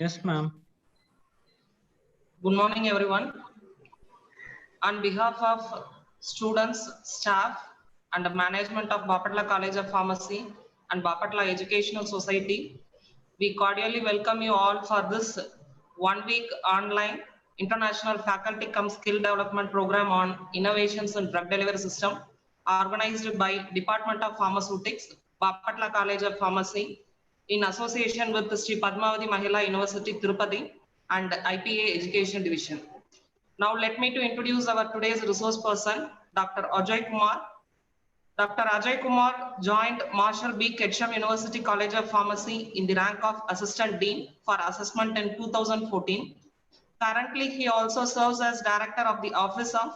Yes, ma'am. Good morning, everyone. On behalf of students, staff, and the management of Bapatla College of Pharmacy and Bapatla Educational Society, we cordially welcome you all for this one-week online international faculty cum skill development program on innovations in drug delivery system organized by Department of Pharmaceutics, Bapatla College of Pharmacy, in association with Sri Padmavati Mahila University, Tirupati, and IPA Education Division. Now let me to introduce our today's resource person, Dr. Ajay Kumar. Dr. Ajay Kumar joined Marshall B. Ketchum University College of Pharmacy in the rank of Assistant Dean for Assessment in 2014. Currently, he also serves as Director of the Office of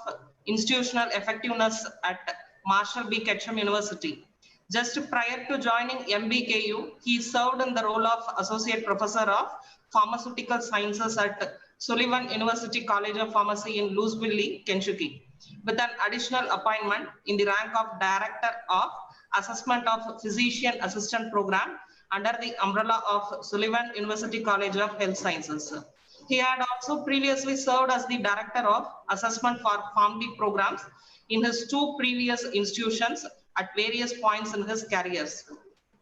Institutional Effectiveness at Marshall B. Ketchum University. Just prior to joining MBKU, he served in the role of Associate Professor of Pharmaceutical Sciences at Sullivan University College of Pharmacy in Louisville, Kentucky, with an additional appointment in the rank of Director of Assessment of Physician Assistant Program under the umbrella of Sullivan University College of Health Sciences. He had also previously served as the Director of Assessment for PharmD programs in his two previous institutions at various points in his careers.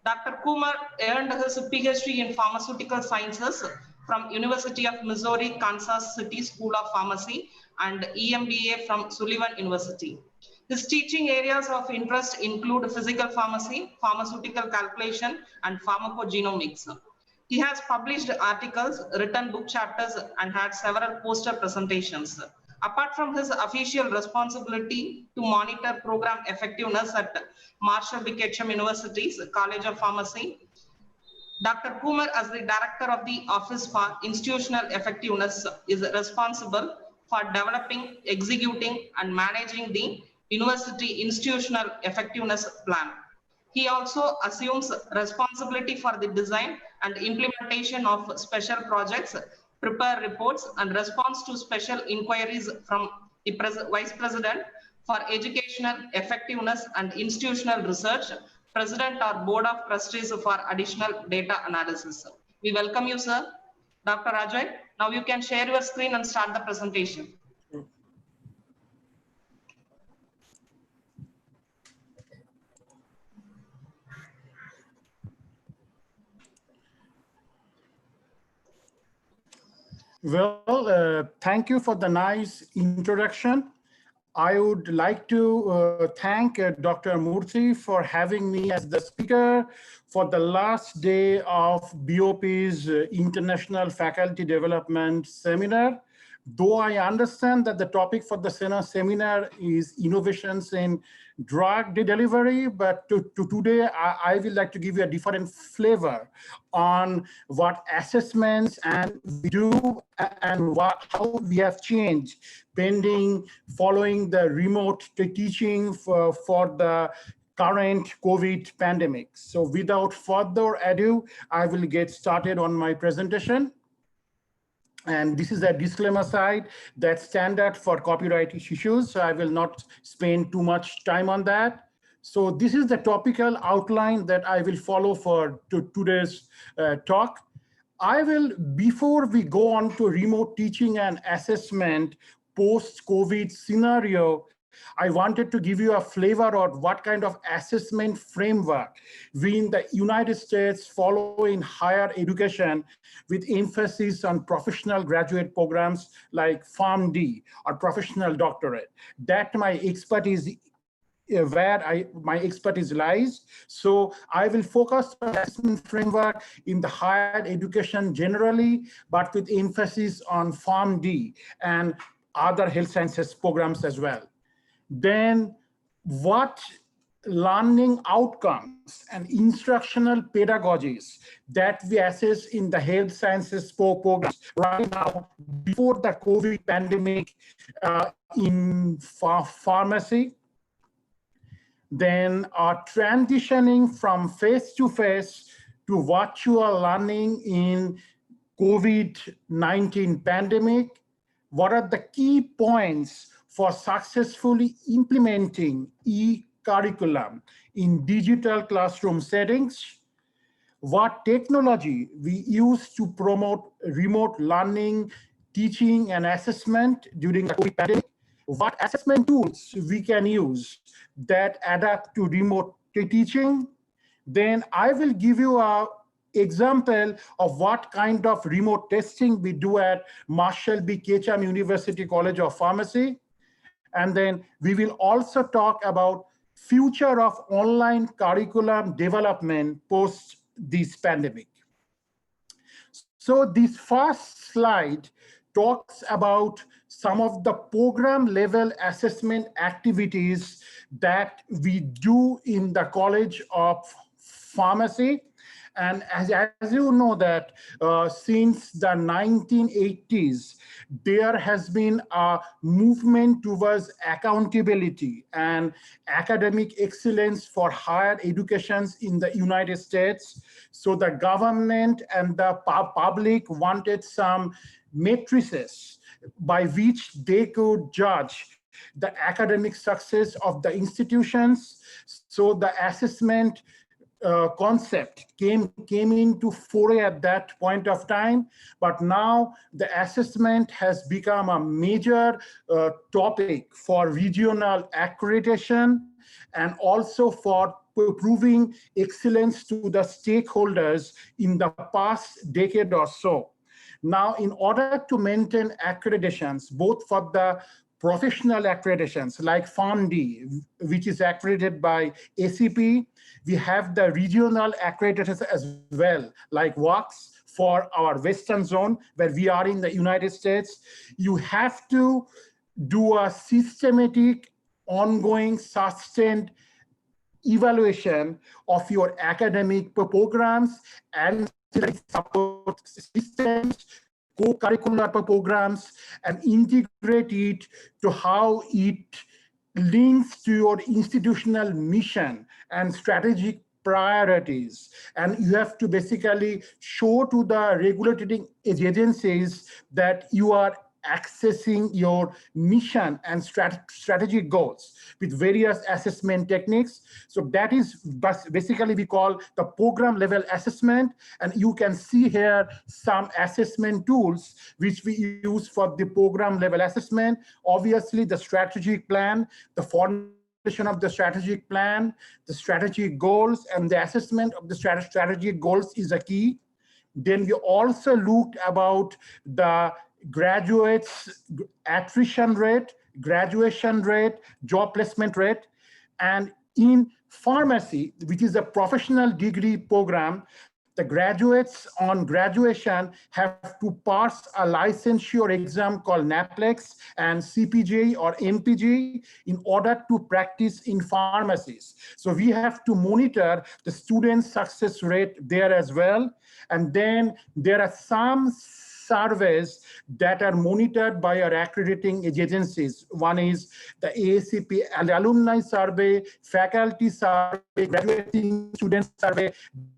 Dr. Kumar earned his PhD in Pharmaceutical Sciences from University of Missouri, Kansas City School of Pharmacy and EMBA from Sullivan University. His teaching areas of interest include physical pharmacy, pharmaceutical calculation, and pharmacogenomics. He has published articles, written book chapters, and had several poster presentations. Apart from his official responsibility to monitor program effectiveness at Marshall B. Ketchum University's College of Pharmacy, Dr. Kumar, as the Director of the Office for Institutional Effectiveness, is responsible for developing, executing, and managing the University Institutional Effectiveness Plan. He also assumes responsibility for the design and implementation of special projects, prepare reports, and response to special inquiries from the Vice President for Educational Effectiveness and Institutional Research, President or Board of Trustees for additional data analysis. We welcome you, sir. Dr. Ajay, now you can share your screen and start the presentation. Well, thank you for the nice introduction. I would like to thank Dr. Murthy for having me as the speaker for the last day of BOP's International Faculty Development Seminar. Though I understand that the topic for the seminar is innovations in drug delivery, but today I will like to give you a different flavor on what assessments and we do and how we have changed following the remote teaching for the current COVID pandemic. So without further ado, I will get started on my presentation. And this is a disclaimer slide that's standard for copyright issues, so I will not spend too much time on that. So this is the topical outline that I will follow for today's talk. Before we go on to remote teaching and assessment post-COVID scenario, I wanted to give you a flavor of what kind of assessment framework we in the United States follow in higher education with emphasis on professional graduate programs like PharmD or professional doctorate. That my expertise my expertise lies. So I will focus on assessment framework in the higher education generally, but with emphasis on PharmD and other health sciences programs as well. Then what learning outcomes and instructional pedagogies that we assess in the health sciences programs right now before the COVID pandemic in pharmacy. Then transitioning from face-to-face to virtual learning in COVID-19 pandemic. What are the key points for successfully implementing e-curriculum in digital classroom settings? what technology we use to promote remote learning, teaching, and assessment during the COVID pandemic, what assessment tools we can use that adapt to remote teaching. Then I will give you a example of what kind of remote testing we do at Marshall B. Ketchum University College of Pharmacy. And then we will also talk about future of online curriculum development post this pandemic. So this first slide talks about some of the program level assessment activities that we do in the College of Pharmacy. And as you know that since the 1980s, there has been a movement towards accountability and academic excellence for higher educations in the United States. So the government and the public wanted some matrices by which they could judge the academic success of the institutions. So the assessment concept came into foray at that point of time, but now the assessment has become a major topic for regional accreditation and also for proving excellence to the stakeholders in the past decade or so. Now, in order to maintain accreditations, both for the professional accreditations like PharmD, which is accredited by ACP, we have the regional accreditations as well, like WACS for our Western zone, where we are in the United States. You have to do a systematic, ongoing, sustained evaluation of your academic programs and support systems, co-curricular programs, and integrate it to how it links to your institutional mission and strategic priorities. And you have to basically show to the regulating agencies that you are accessing your mission and strategic goals with various assessment techniques. So that is basically we call the program level assessment. And you can see here some assessment tools which we use for the program level assessment. Obviously, the strategic plan, the formulation of the strategic plan, the strategic goals, and the assessment of the strategic goals is a key. Then we also looked about the graduates attrition rate, graduation rate, job placement rate. And in pharmacy, which is a professional degree program, the graduates on graduation have to pass a licensure exam called NAPLEX and CPG or MPG in order to practice in pharmacies. So we have to monitor the student success rate there as well. And then there are some surveys that are monitored by our accrediting agencies. One is the AACP alumni survey, faculty survey, graduating student survey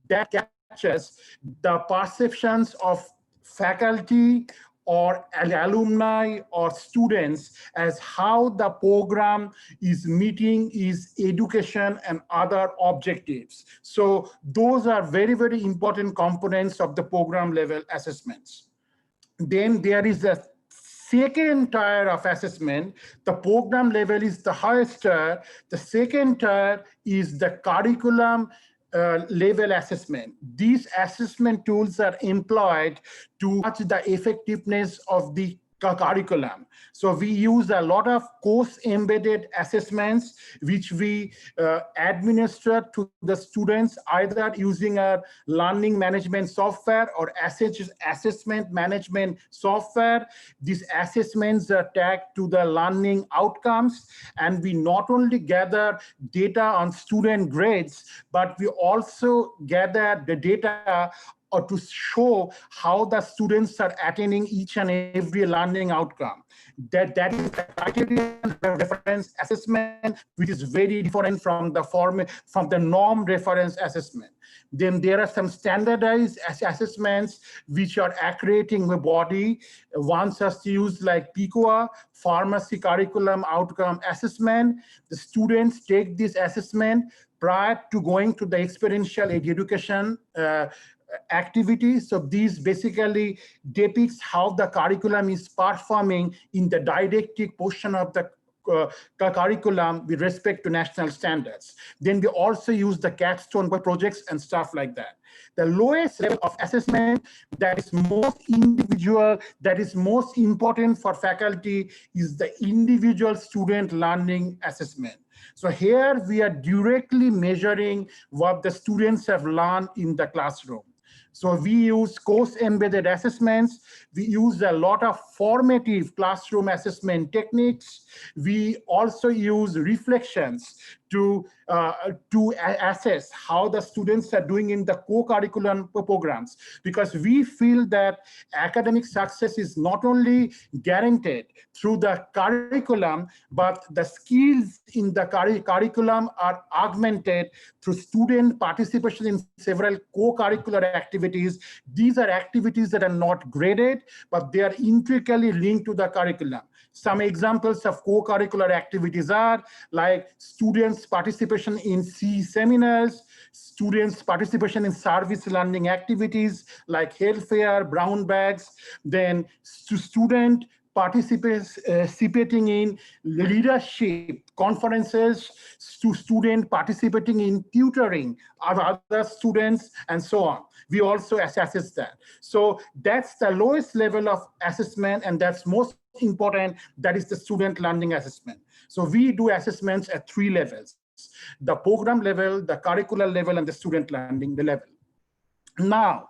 that captures the perceptions of faculty or alumni or students as how the program is meeting its education and other objectives. So those are very, very important components of the program level assessments. Then there is a second tier of assessment. The program level is the highest tier. The second tier is the curriculum level assessment. These assessment tools are employed to judge the effectiveness of the curriculum. So we use a lot of course embedded assessments, which we administer to the students either using a learning management software or assessment management software. These assessments are tagged to the learning outcomes, and we not only gather data on student grades, but we also gather the data or to show how the students are attaining each and every learning outcome. That is the criterion reference assessment, which is very different from the norm reference assessment. Then there are some standardized assessments which are accreting the body. Ones are used like PICOA, Pharmacy Curriculum Outcome Assessment. The students take this assessment prior to going to the experiential education activity. So these basically depicts how the curriculum is performing in the didactic portion of the curriculum with respect to national standards. Then we also use the capstone projects and stuff like that. The lowest level of assessment that is most individual, that is most important for faculty, is the individual student learning assessment. So here we are directly measuring what the students have learned in the classroom. So we use course-embedded assessments. We use a lot of formative classroom assessment techniques. We also use reflections to assess how the students are doing in the co-curriculum programs, because we feel that academic success is not only guaranteed through the curriculum, but the skills in the curriculum are augmented through student participation in several co-curricular activities. These are activities that are not graded, but they are intricately linked to the curriculum. Some examples of co-curricular activities are like students' participation in CE seminars, students' participation in service learning activities like health fair, brown bags, then student participating in leadership conferences, to student participating in tutoring of other students, and so on. We also assess that. So that's the lowest level of assessment, and that's most important. That is the student learning assessment. So we do assessments at 3 levels: the program level, the curricular level, and the student learning level. Now,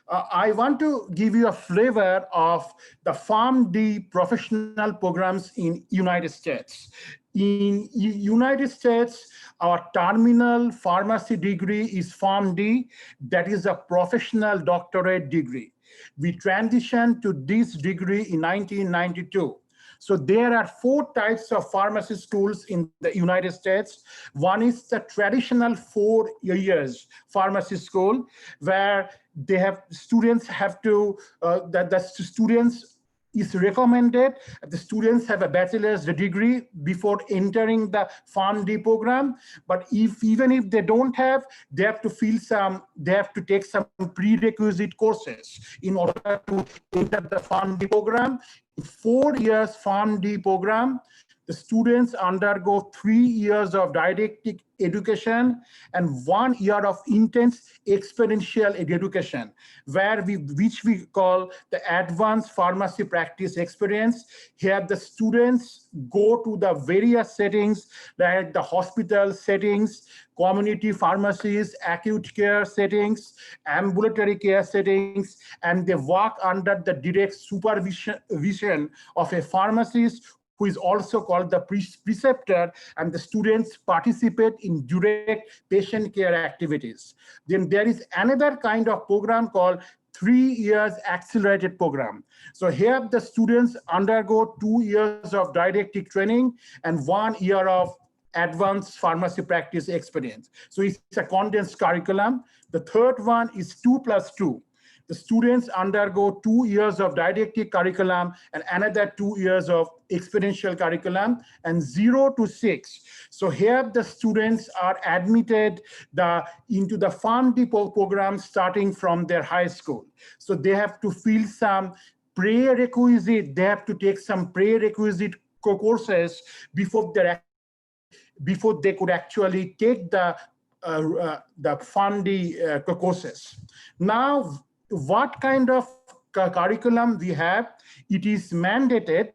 I want to give you a flavor of the PharmD professional programs in United States. In United States, our terminal pharmacy degree is PharmD. That is a professional doctorate degree. We transitioned to this degree in 1992. So there are 4 types of pharmacy schools in the United States. One is the traditional 4 years pharmacy school, where they have students have to, the students is recommended the students have a bachelor's degree before entering the PharmD program. But even if they don't have, they have to take some prerequisite courses in order to enter the PharmD program. In 4 years PharmD program, the students undergo 3 years of didactic education and 1 year of intense experiential education, which we call the advanced pharmacy practice experience. Here the students go to the various settings, like the hospital settings, community pharmacies, acute care settings, ambulatory care settings, and they work under the direct supervision of a pharmacist, who is also called the preceptor, and the students participate in direct patient care activities. Then there is another kind of program called 3 years accelerated program. So here the students undergo 2 years of didactic training and 1 year of advanced pharmacy practice experience. So it's a condensed curriculum. The third one is 2+2. The students undergo 2 years of didactic curriculum and another 2 years of experiential curriculum, and 0 to 6. So here the students are admitted into the PharmD program starting from their high school. So they have to fill some prerequisite, they have to take some prerequisite courses before they could actually take the PharmD courses. Now, what kind of curriculum we have? It is mandated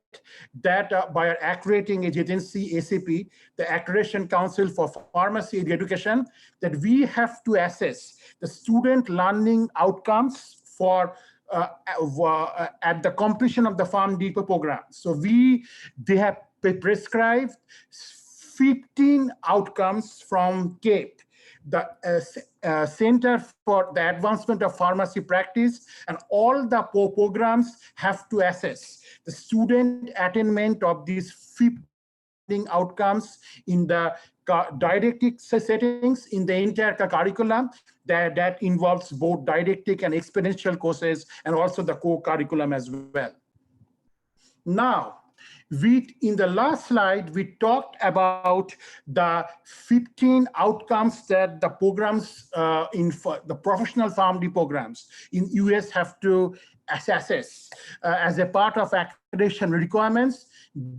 that by our accrediting agency, SDP, the Accreditation Council for Pharmacy Education, that we have to assess the student learning outcomes for at the completion of the PharmD program. So they have prescribed 15 outcomes from CAPE. the Center for the Advancement of Pharmacy Practice, and all the programs have to assess the student attainment of these 15 outcomes in the didactic settings in the entire curriculum that involves both didactic and experiential courses, and also the co-curriculum as well. Now, in the last slide, we talked about the 15 outcomes that the programs the professional PharmD programs in US have to assess as a part of accreditation requirements.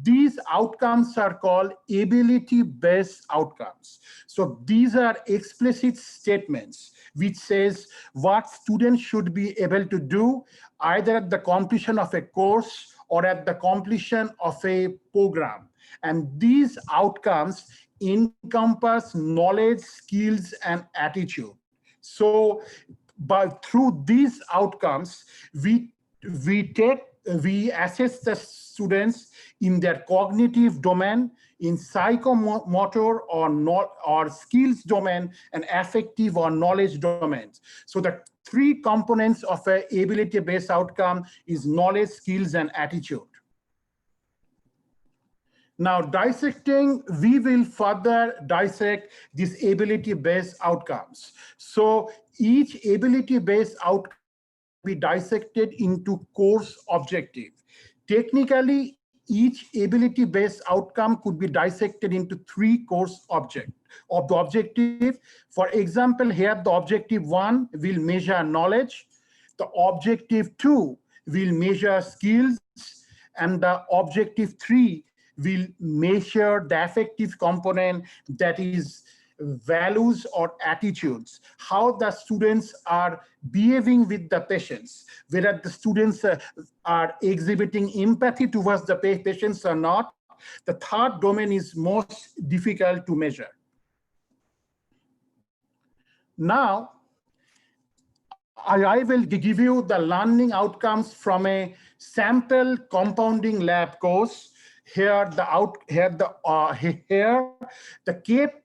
These outcomes are called ability-based outcomes. So these are explicit statements which says what students should be able to do either at the completion of a course or at the completion of a program. And these outcomes encompass knowledge, skills, and attitude. So, but through these outcomes, we assess the students in their cognitive domain, in psychomotor or skills domain, and affective or knowledge domains. So the three components of an ability-based outcome is knowledge, skills, and attitude. Now, we will further dissect these ability-based outcomes. So each ability-based outcome will be dissected into course objective. Technically, each ability-based outcome could be dissected into 3 course objective. For example, here the objective 1 will measure knowledge, the objective 2 will measure skills, and the objective 3 will measure the affective component, that is values or attitudes, how the students are behaving with the patients, whether the students are exhibiting empathy towards the patients or not. The third domain is most difficult to measure. Now, I will give you the learning outcomes from a sample compounding lab course. Here the CAPE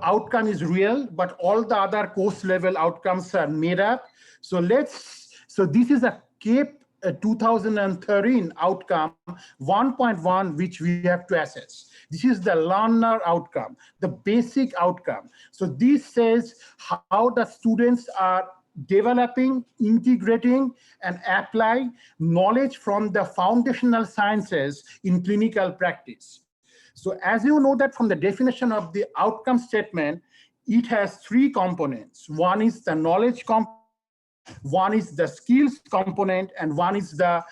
outcome is real, but all the other course level outcomes are made up. So this is a CAPE 2013 outcome 1.1, which we have to assess. This is the learner outcome, the basic outcome. So this says how the students are developing, integrating, and apply knowledge from the foundational sciences in clinical practice. So as you know that from the definition of the outcome statement, it has 3 components. One is the knowledge component, one is the skills component, and one is the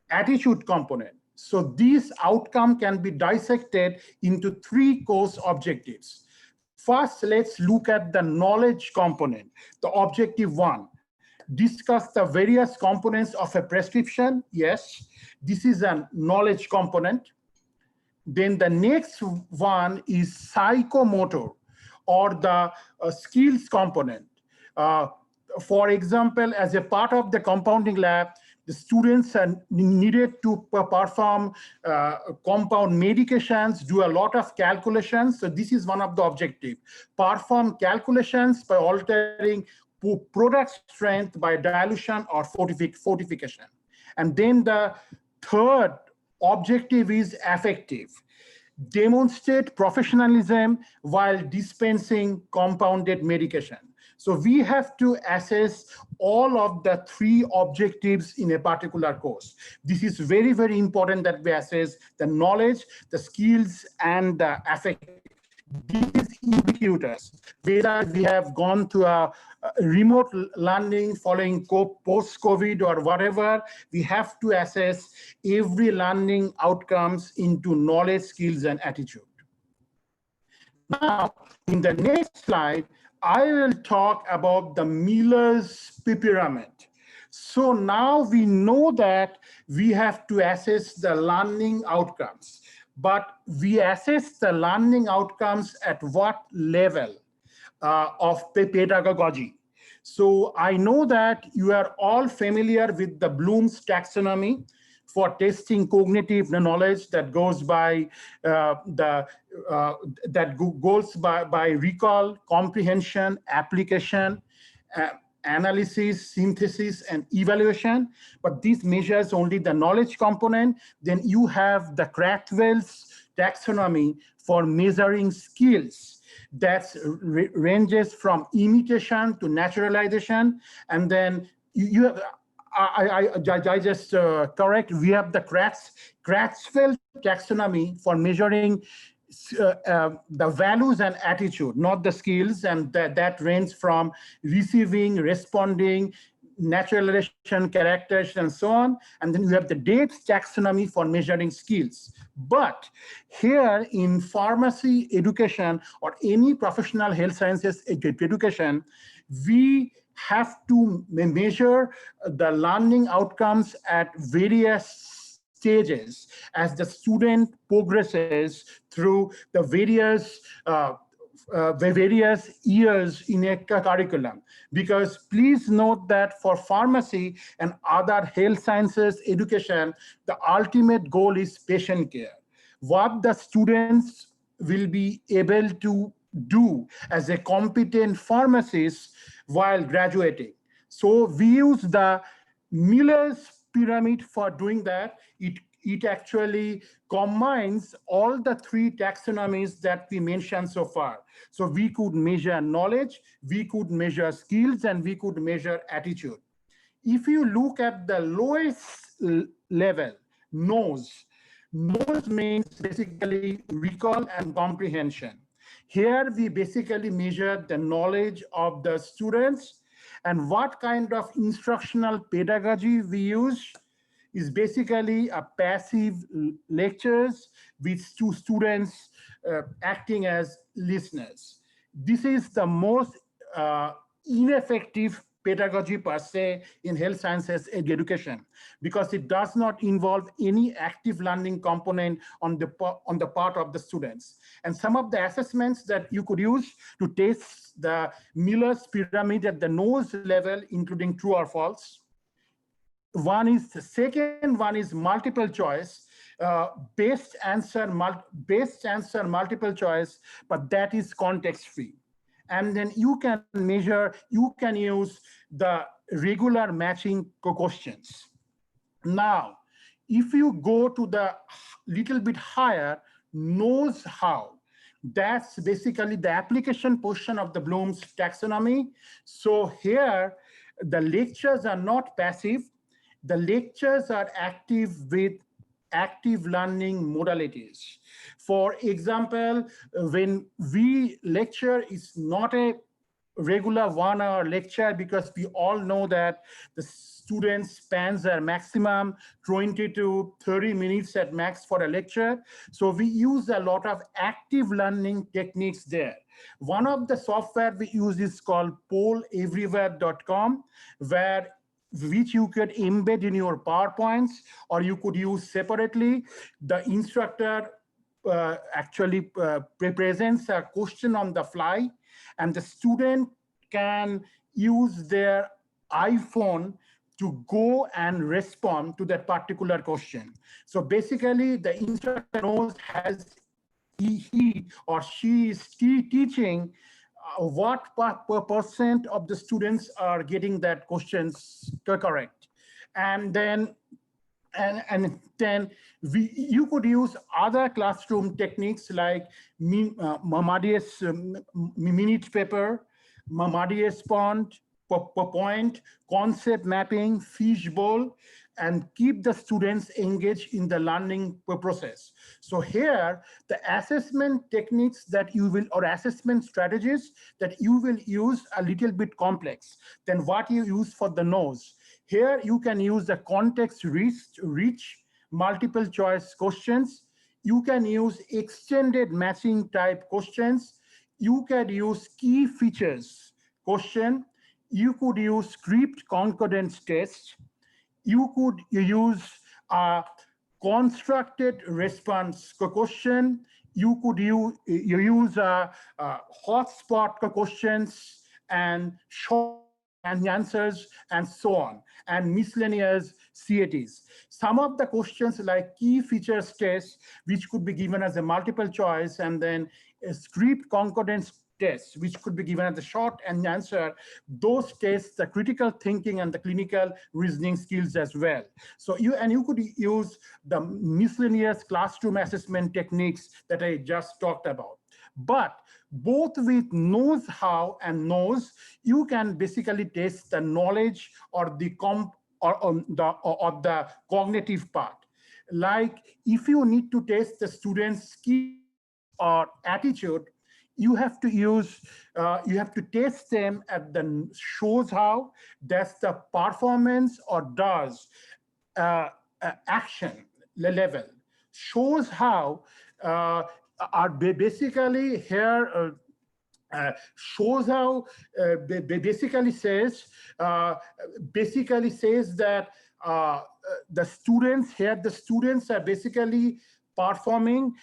attitude component. So this outcome can be dissected into 3 course objectives. First, let's look at the knowledge component. The objective 1, discuss the various components of a prescription. Yes, this is a knowledge component. Then the next one is psychomotor, or the skills component. For example, as a part of the compounding lab, the students are needed to perform compound medications, do a lot of calculations. So this is one of the objectives. Perform calculations by altering product strength by dilution or fortification. And then the third objective is affective. Demonstrate professionalism while dispensing compounded medication. So we have to assess all of the 3 objectives in a particular course. This is very, very important that we assess the knowledge, the skills, and the affective. These ubiquitous, whether we have gone to a remote learning following post-COVID or whatever, we have to assess every learning outcomes into knowledge, skills, and attitude. Now, in the next slide, I will talk about the Miller's pyramid. So now we know that we have to assess the learning outcomes, but we assess the learning outcomes at what level of pedagogy. So I know that you are all familiar with the Bloom's taxonomy. for testing cognitive knowledge that goes by by recall, comprehension, application, uh, analysis, synthesis, and evaluation. But this measures only the knowledge component. Then you have the Krathwohl's taxonomy for measuring skills that ranges from imitation to naturalization. And then you have, I just correct, we have the Krathwohl taxonomy for measuring the values and attitude, not the skills, and that range from receiving, responding, naturalization, characterization, and so on. And then you have the Day-6 taxonomy for measuring skills. But here in pharmacy education or any professional health sciences education, we have to measure the learning outcomes at various stages as the student progresses through the various years in a curriculum. Because please note that for pharmacy and other health sciences education, the ultimate goal is patient care. What the students will be able to do as a competent pharmacist while graduating. So we use the Miller's pyramid for doing that. It actually combines all the three taxonomies that we mentioned so far. So we could measure knowledge, we could measure skills, and we could measure attitude. If you look at the lowest level, knows means basically recall and comprehension. Here we basically measure the knowledge of the students, and what kind of instructional pedagogy we use is basically a passive lectures with two students acting as listeners. This is the most ineffective pedagogy per se in health sciences education, because it does not involve any active learning component on the part of the students. And some of the assessments that you could use to test the Miller's pyramid at the nose level, including true or false. The second one is multiple choice, best answer multiple choice, but that is context free. And then you can measure, you can use the regular matching questions. Now, if you go to the little bit higher, knows how, that's basically the application portion of the Bloom's taxonomy. So here, the lectures are not passive. The lectures are active with active learning modalities. For example, when we lecture, is not a regular 1 hour lecture, because we all know that the student spans their maximum 20 to 30 minutes at max for a lecture. So we use a lot of active learning techniques there. One of the software we use is called polleverywhere.com, which you could embed in your PowerPoints, or you could use separately. The instructor actually presents a question on the fly, and the student can use their iPhone to go and respond to that particular question. So basically, the instructor knows he or she is teaching what percent of the students are getting that questions correct. And then you could use other classroom techniques like Mamadius minute paper, Mamadius point, concept mapping, fishbowl, and keep the students engaged in the learning process. So here, the assessment techniques that you will, or assessment strategies that you will use, a little bit complex than what you use for the nose. Here, you can use the context-rich multiple choice questions. You can use extended matching type questions. You can use key features question. You could use script concordance test. You could use a constructed response question. You could use hotspot questions and short answers, and so on, and miscellaneous CATs. Some of the questions like key features test, which could be given as a multiple choice, and then a script concordance test, which could be given as a short and answer, those tests the critical thinking and the clinical reasoning skills as well. So you could use the miscellaneous classroom assessment techniques that I just talked about. But both with knows how and knows, you can basically test the knowledge or the the cognitive part. Like if you need to test the student's skills or attitude, you have to use, you have to test them at the shows how, that's the performance or does action level. Shows how are basically here shows how basically says that the students here, the students are basically performing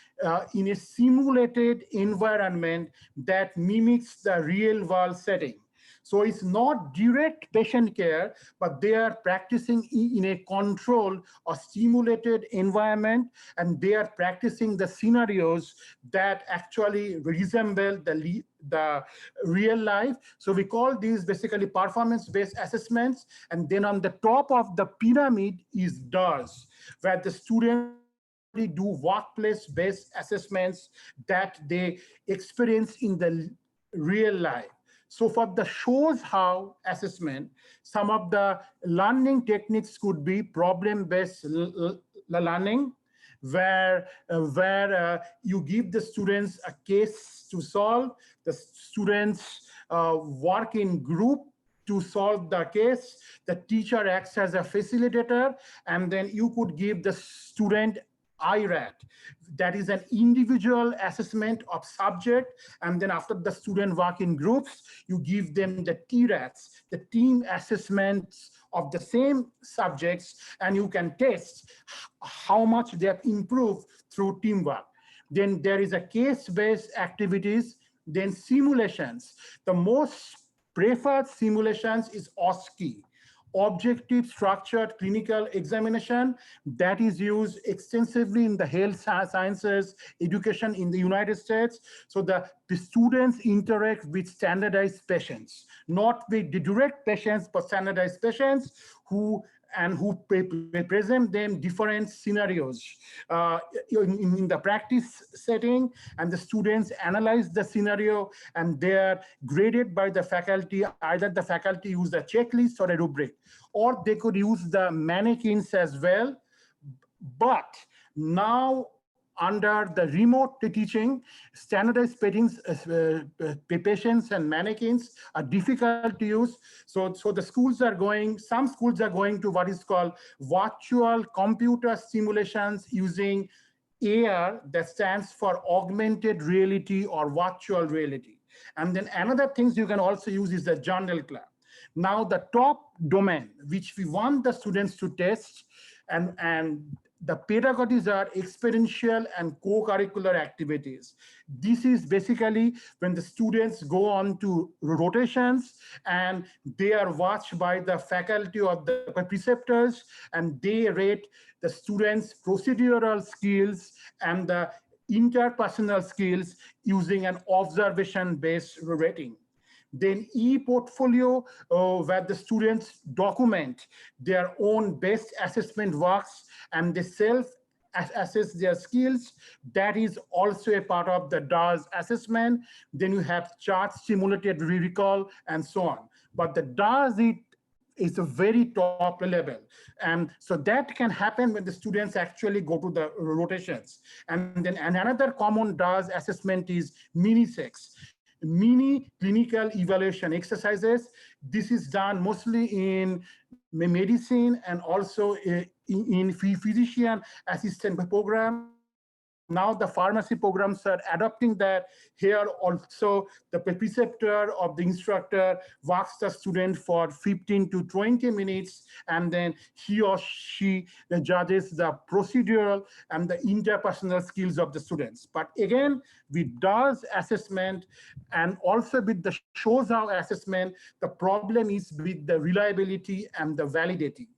in a simulated environment that mimics the real world setting. So it's not direct patient care, but they are practicing in a controlled or stimulated environment, and they are practicing the scenarios that actually resemble the real life. So we call these basically performance-based assessments. And then on the top of the pyramid is DARS, where the students actually do workplace-based assessments that they experience in the real life. So for the shows how assessment, some of the learning techniques could be problem-based learning, where you give the students a case to solve. The students work in group to solve the case. The teacher acts as a facilitator, and then you could give the student IRAT. That is an individual assessment of subject. And then after the student work in groups, you give them the TRATs, the team assessments of the same subjects, and you can test how much they have improved through teamwork. Then there is a case-based activities, then simulations. The most preferred simulations is OSCE, objective structured clinical examination, that is used extensively in the health sciences education in the United States. So the students interact with standardized patients, not with the direct patients, but standardized patients who present them different scenarios in the practice setting, and the students analyze the scenario, and they are graded by the faculty. Either the faculty use a checklist or a rubric, or they could use the mannequins as well. But now, under the remote teaching, standardized patients and mannequins are difficult to use. So the schools are going, some schools are going to what is called virtual computer simulations using AR, that stands for augmented reality or virtual reality. And then another things you can also use is the journal club. Now the top domain which we want the students to test, and the pedagogies are experiential and co-curricular activities. This is basically when the students go on to rotations, and they are watched by the faculty or the preceptors, and they rate the students' procedural skills and the interpersonal skills using an observation-based rating. Then e-portfolio, where the students document their own best assessment works and they self-assess their skills. That is also a part of the DARS assessment. Then you have chart simulated recall and so on. But the DARS is a very top level. And so that can happen when the students actually go to the rotations. And then another common DARS assessment is mini-sex. Mini clinical evaluation exercises. This is done mostly in medicine and also in physician assistant program, now the pharmacy programs are adopting that. Here also the preceptor of the instructor walks the student for 15 to 20 minutes, and then he or she judges the procedural and the interpersonal skills of the students. But again, with DAS assessment and also with the shows how assessment, the problem is with the reliability and the validity,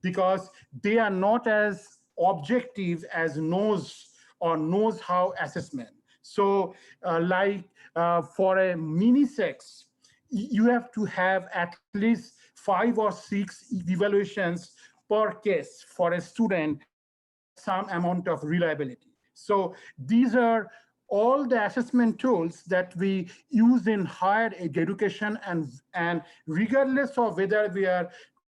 because they are not as objective as knows or knows how assessment. So for a mini-sex, you have to have at least 5 or 6 evaluations per case for a student to get some amount of reliability. So these are all the assessment tools that we use in higher education, and regardless of whether we are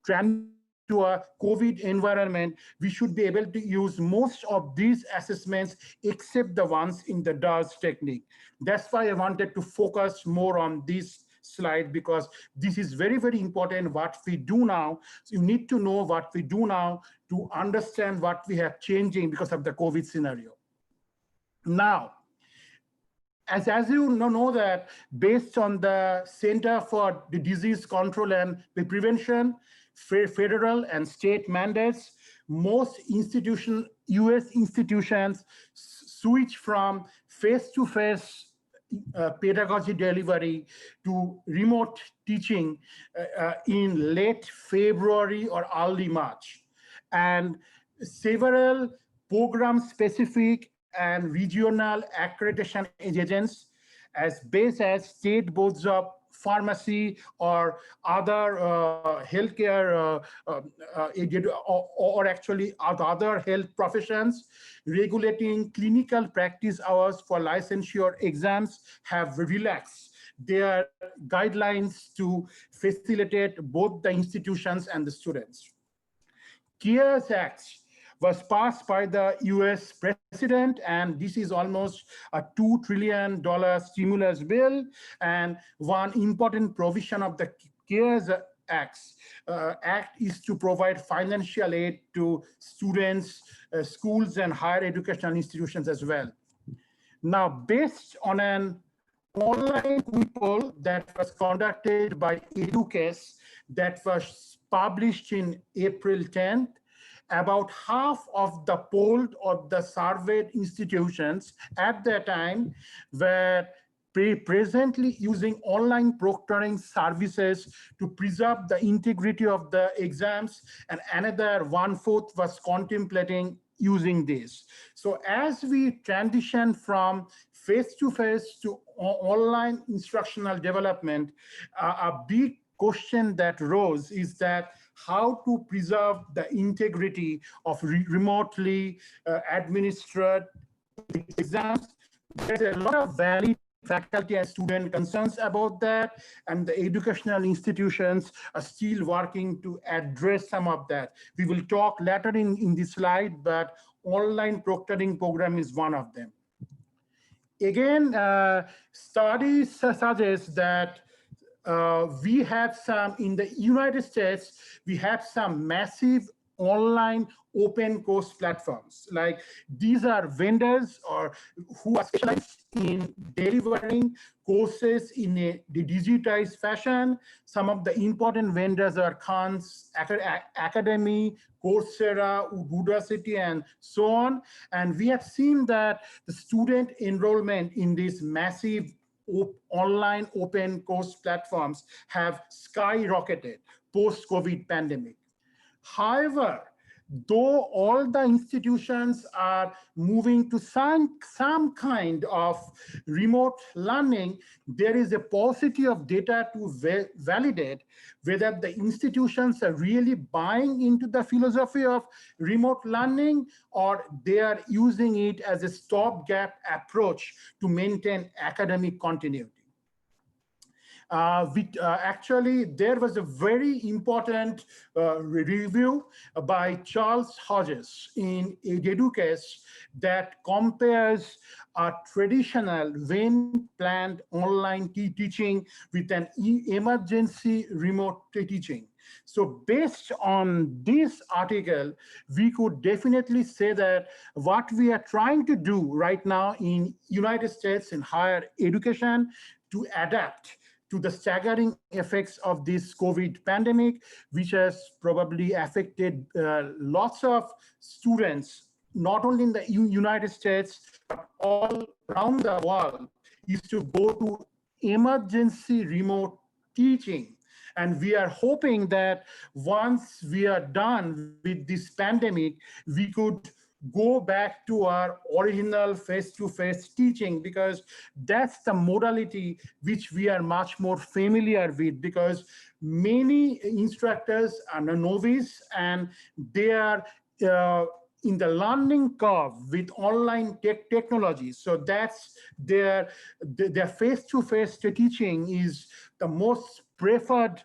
transitioning to a COVID environment, we should be able to use most of these assessments except the ones in the DAS technique. That's why I wanted to focus more on this slide, because this is very, very important what we do now. So you need to know what we do now to understand what we have changing because of the COVID scenario. Now, as you know that based on the Center for the Disease Control and Prevention, federal and state mandates, most US institutions switch from face-to-face pedagogy delivery to remote teaching in late February or early March. And several program-specific and regional accreditation agents as base as state boards of pharmacy or other healthcare or actually other health professions regulating clinical practice hours for licensure exams have relaxed their guidelines to facilitate both the institutions and the students. CARES Act was passed by the US president, and this is almost a $2 trillion stimulus bill. And one important provision of the CARES Act is to provide financial aid to students, schools, and higher educational institutions as well. Now, based on an online poll that was conducted by EduCase that was published in April 10th, about half of the polled or the surveyed institutions at that time were presently using online proctoring services to preserve the integrity of the exams, and another 1/4 was contemplating using this. So as we transition from face-to-face to online instructional development, a big question that rose is that how to preserve the integrity of remotely administered exams. There's a lot of valid faculty and student concerns about that, and the educational institutions are still working to address some of that. We will talk later in this slide, but online proctoring program is one of them. Again, studies suggest that we have some, in the United States, we have some massive online open course platforms. Like these are vendors or who are specialized in delivering courses in a digitized fashion. Some of the important vendors are Khan's Academy, Coursera, Udacity, and so on. And we have seen that the student enrollment in these massive online open course platforms have skyrocketed post-COVID pandemic. However, though all the institutions are moving to some kind of remote learning, there is a paucity of data to validate whether the institutions are really buying into the philosophy of remote learning or they are using it as a stopgap approach to maintain academic continuity. Actually, there was a very important review by Charles Hodges in Educase that compares a traditional when planned online teaching with an emergency remote teaching. So based on this article, we could definitely say that what we are trying to do right now in United States in higher education to adapt to the staggering effects of this COVID pandemic, which has probably affected lots of students, not only in the United States, but all around the world, is to go to emergency remote teaching. And we are hoping that once we are done with this pandemic, we could go back to our original face-to-face teaching, because that's the modality which we are much more familiar with, because many instructors are novice and they are in the learning curve with online technology. So that's their face-to-face teaching is the most preferred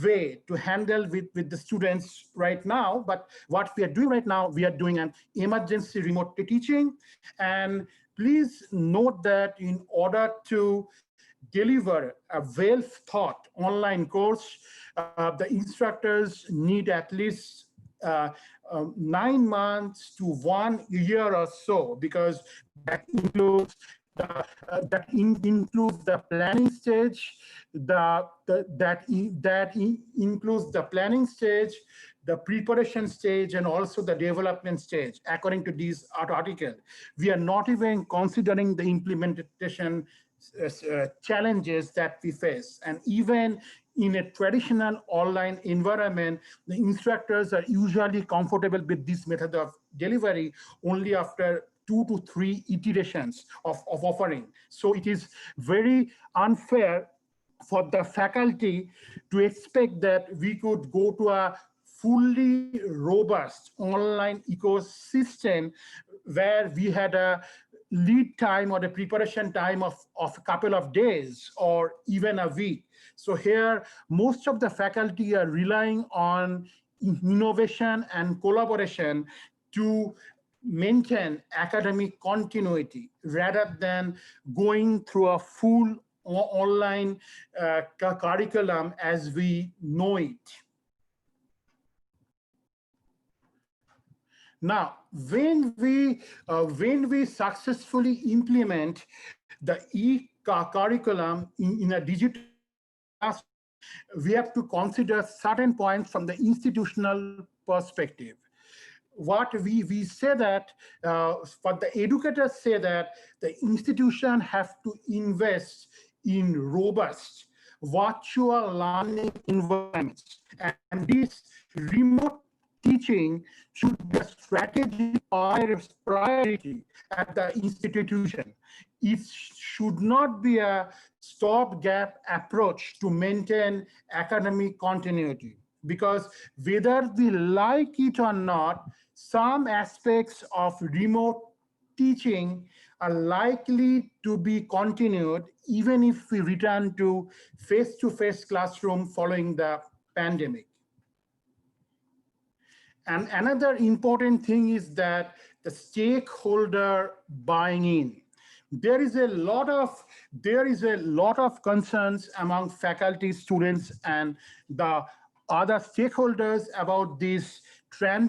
way to handle with the students right now. But what we are doing right now, we are doing an emergency remote teaching. And please note that in order to deliver a well-thought online course, the instructors need at least 9 months to 1 year or so, because that includes the planning stage, includes the planning stage, the preparation stage, and also the development stage. According to this article, we are not even considering the implementation challenges that we face. And even in a traditional online environment, the instructors are usually comfortable with this method of delivery only after 2 to 3 iterations of offering. So it is very unfair for the faculty to expect that we could go to a fully robust online ecosystem where we had a lead time or the preparation time of a couple of days or even a week. So here, most of the faculty are relying on innovation and collaboration to maintain academic continuity rather than going through a full online curriculum as we know it. Now, when we successfully implement the curriculum in a digital classroom, we have to consider certain points from the institutional perspective. What we say that, what the educators say that the institution have to invest in robust virtual learning environments, and this remote teaching should be a strategic priority at the institution. It should not be a stopgap approach to maintain academic continuity, because whether we like it or not, some aspects of remote teaching are likely to be continued even if we return to face-to-face classroom following the pandemic. And another important thing is that the stakeholder buying in. There is a lot of concerns among faculty, students, and the other stakeholders about this sudden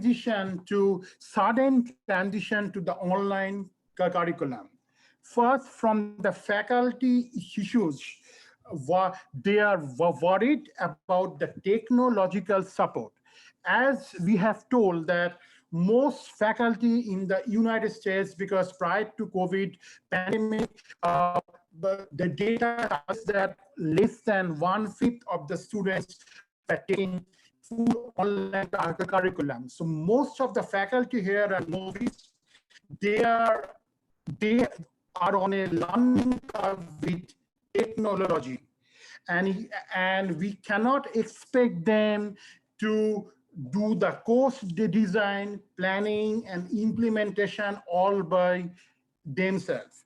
transition to the online curriculum. First, from the faculty issues, they are worried about the technological support. As we have told that most faculty in the United States, because prior to COVID pandemic, the data is that less than 1/5 of the students are taking full online curriculum. So most of the faculty here are novice. They are on a learning curve with technology, and we cannot expect them to do the course design, planning, and implementation all by themselves.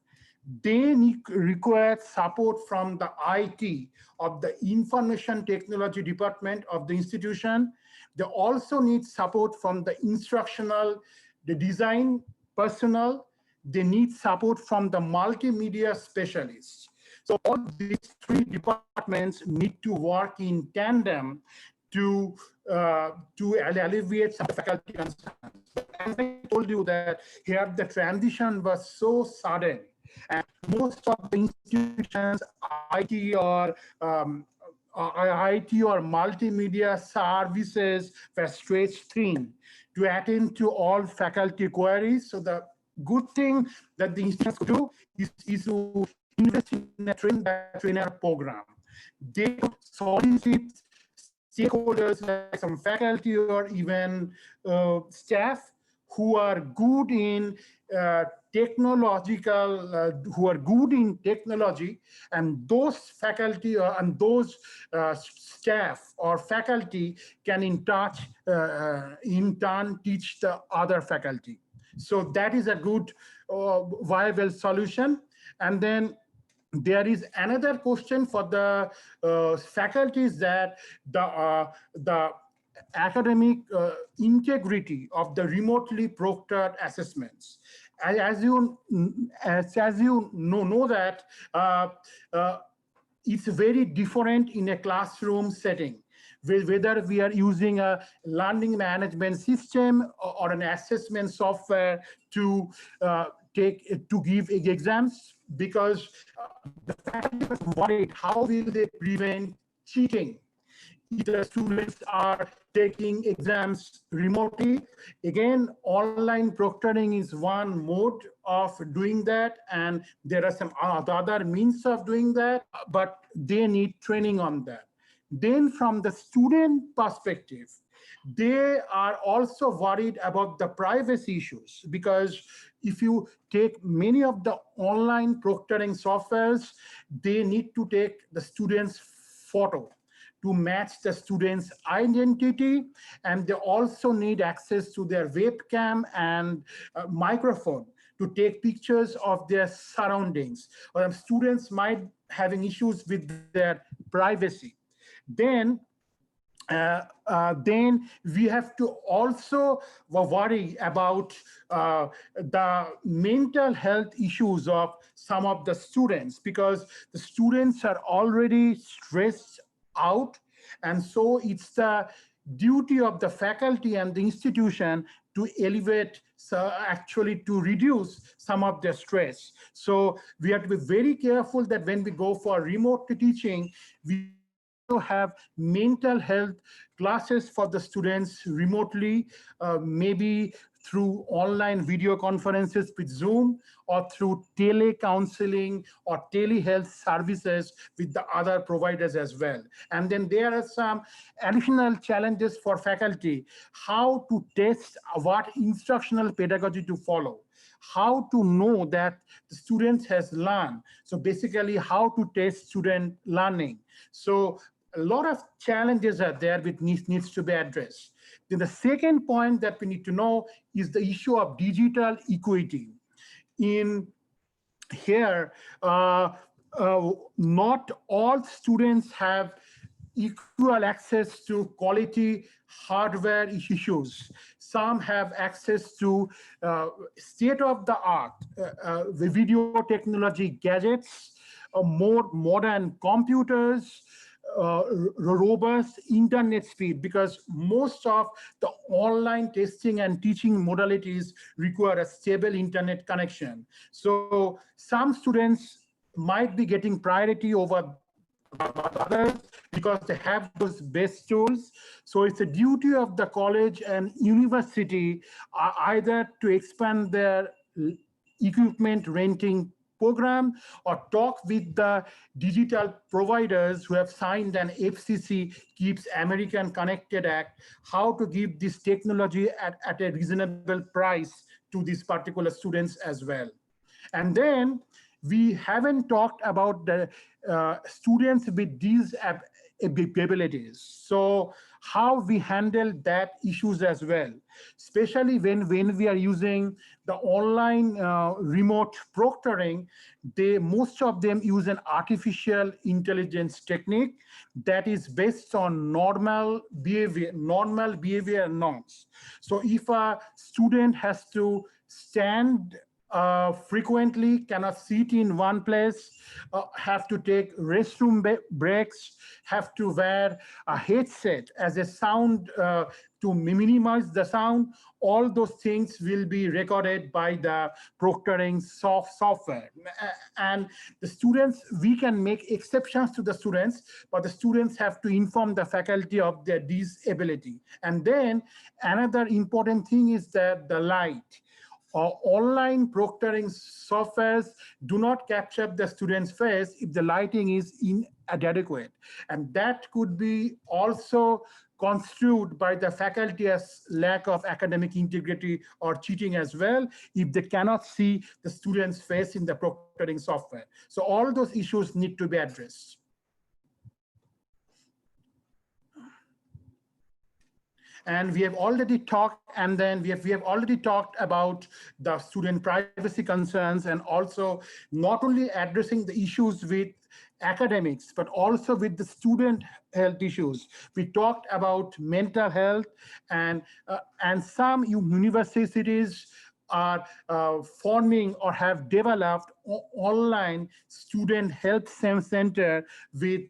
They require support from the IT of the information technology department of the institution. They also need support from the instructional, the design personnel. They need support from the multimedia specialists. So all these three departments need to work in tandem to alleviate some faculty concerns. But as I told you that here the transition was so sudden, and most of the institutions, IT or IT or multimedia services were stretched thin to attend to all faculty queries. So the good thing that the institutions could do is to invest in a trainer program. They could solicit stakeholders like some faculty or even staff who are good in who are good in technology, and those faculty and those staff or faculty can in turn teach the other faculty. So that is a good viable solution. And then there is another question for the faculties, that the academic integrity of the remotely proctored assessments. As you know that it's very different in a classroom setting, whether we are using a learning management system or an assessment software to give exams, because the faculty was worried how will they prevent cheating if the students are taking exams remotely. Again, online proctoring is one mode of doing that, and there are some other means of doing that, but they need training on that. Then from the student perspective, they are also worried about the privacy issues, because if you take many of the online proctoring softwares, they need to take the student's photo to match the student's identity, and they also need access to their webcam and microphone to take pictures of their surroundings, or students might having issues with their privacy. Then we have to also worry about the mental health issues of some of the students, because the students are already stressed out, and so it's the duty of the faculty and the institution to elevate, actually to reduce some of the stress. So we have to be very careful that when we go for remote teaching, we have mental health classes for the students remotely, maybe through online video conferences with Zoom, or through telecounseling or telehealth services with the other providers as well. And then there are some additional challenges for faculty: how to test what instructional pedagogy to follow, how to know that the student has learned. So basically, how to test student learning. So a lot of challenges are there which needs to be addressed. Then the second point that we need to know is the issue of digital equity. In here, not all students have equal access to quality hardware issues. Some have access to state-of-the-art video technology gadgets, more modern computers, robust internet speed, because most of the online testing and teaching modalities require a stable internet connection. So some students might be getting priority over others because they have those best tools. So it's a duty of the college and university either to expand their equipment renting program, or talk with the digital providers who have signed an FCC Keeps American Connected Act, how to give this technology at a reasonable price to these particular students as well. And then we haven't talked about the students with abilities. So how we handle that issues as well, especially when we are using the online remote proctoring, most of them use an artificial intelligence technique that is based on normal behavior norms. So if a student has to stand frequently, cannot sit in one place, have to take restroom breaks, have to wear a headset as a sound to minimize the sound, all those things will be recorded by the proctoring software. And the students, we can make exceptions to the students, but the students have to inform the faculty of their disability. And then another important thing is that the light. Online proctoring softwares do not capture the student's face if the lighting is inadequate. And that could be also construed by the faculty as lack of academic integrity or cheating as well, if they cannot see the student's face in the proctoring software. So all those issues need to be addressed. And we have already talked, and then we have already talked about the student privacy concerns, and also not only addressing the issues with academics, but also with the student health issues. We talked about mental health, and some universities are forming or have developed online student health center with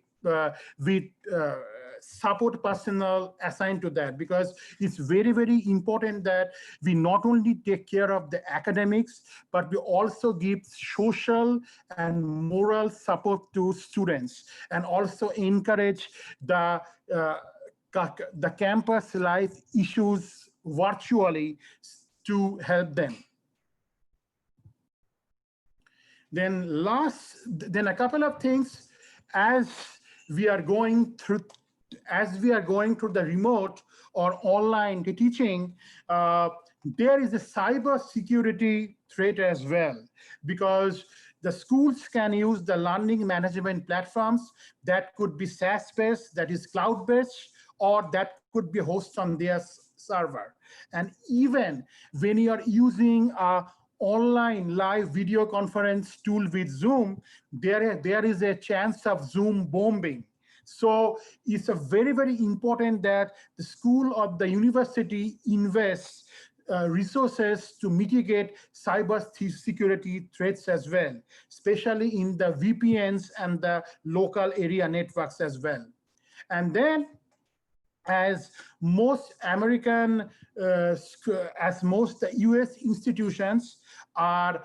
support personnel assigned to that, because it's very, very important that we not only take care of the academics, but we also give social and moral support to students, and also encourage the campus life issues virtually to help them. Then a couple of things as we are going through the remote or online teaching, there is a cyber security threat as well, because the schools can use the learning management platforms that could be SaaS-based, that is cloud-based, or that could be hosted on their server. And even when you are using a online live video conference tool with Zoom, there is a chance of Zoom bombing. So it's a very, very important that the school or the university invests resources to mitigate cyber security threats as well, especially in the VPNs and the local area networks as well. And then, as most US institutions are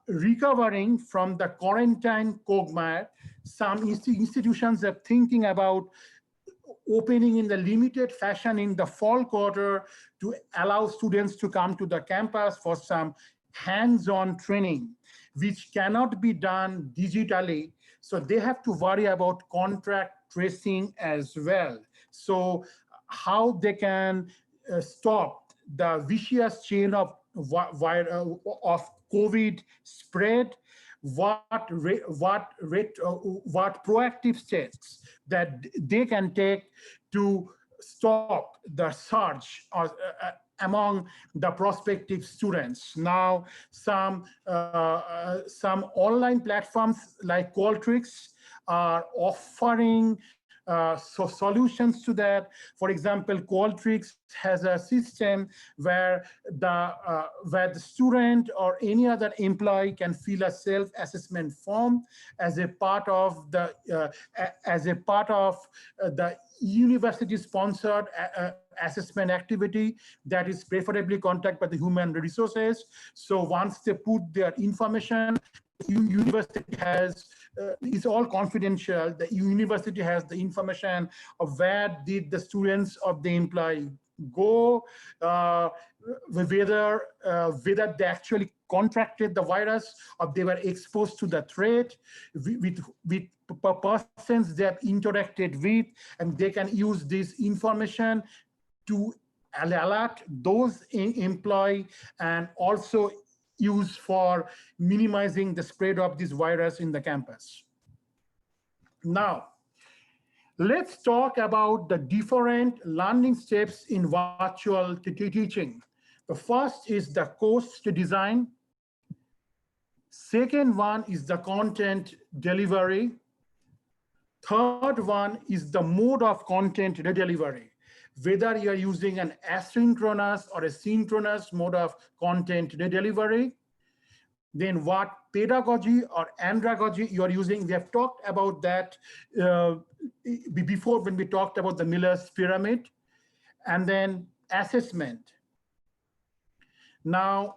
recovering from the quarantine quagmire, some institutions are thinking about opening in the limited fashion in the fall quarter to allow students to come to the campus for some hands-on training, which cannot be done digitally. So they have to worry about contract tracing as well. So how they can stop the vicious chain of COVID spread, what proactive steps that they can take to stop the surge among the prospective students. Now, some online platforms like Qualtrics are offering solutions to that. For example, Qualtrics has a system where the student or any other employee can fill a self-assessment form as a part of the university-sponsored assessment activity that is preferably conducted by the human resources. So once they put their information, university has it's all confidential. The university has the information of where did the students of the employee go, whether they actually contracted the virus or they were exposed to the threat, with persons they have interacted with, and they can use this information to alert those employees and also use for minimizing the spread of this virus in the campus. Now, Let's talk about the different learning steps in virtual teaching. The first is the course design. Second one is the content delivery. Third one is the mode of content delivery, whether you're using an asynchronous or a synchronous mode of content delivery. Then what pedagogy or andragogy you're using. We have talked about that before when we talked about the Miller's pyramid. And then assessment. Now,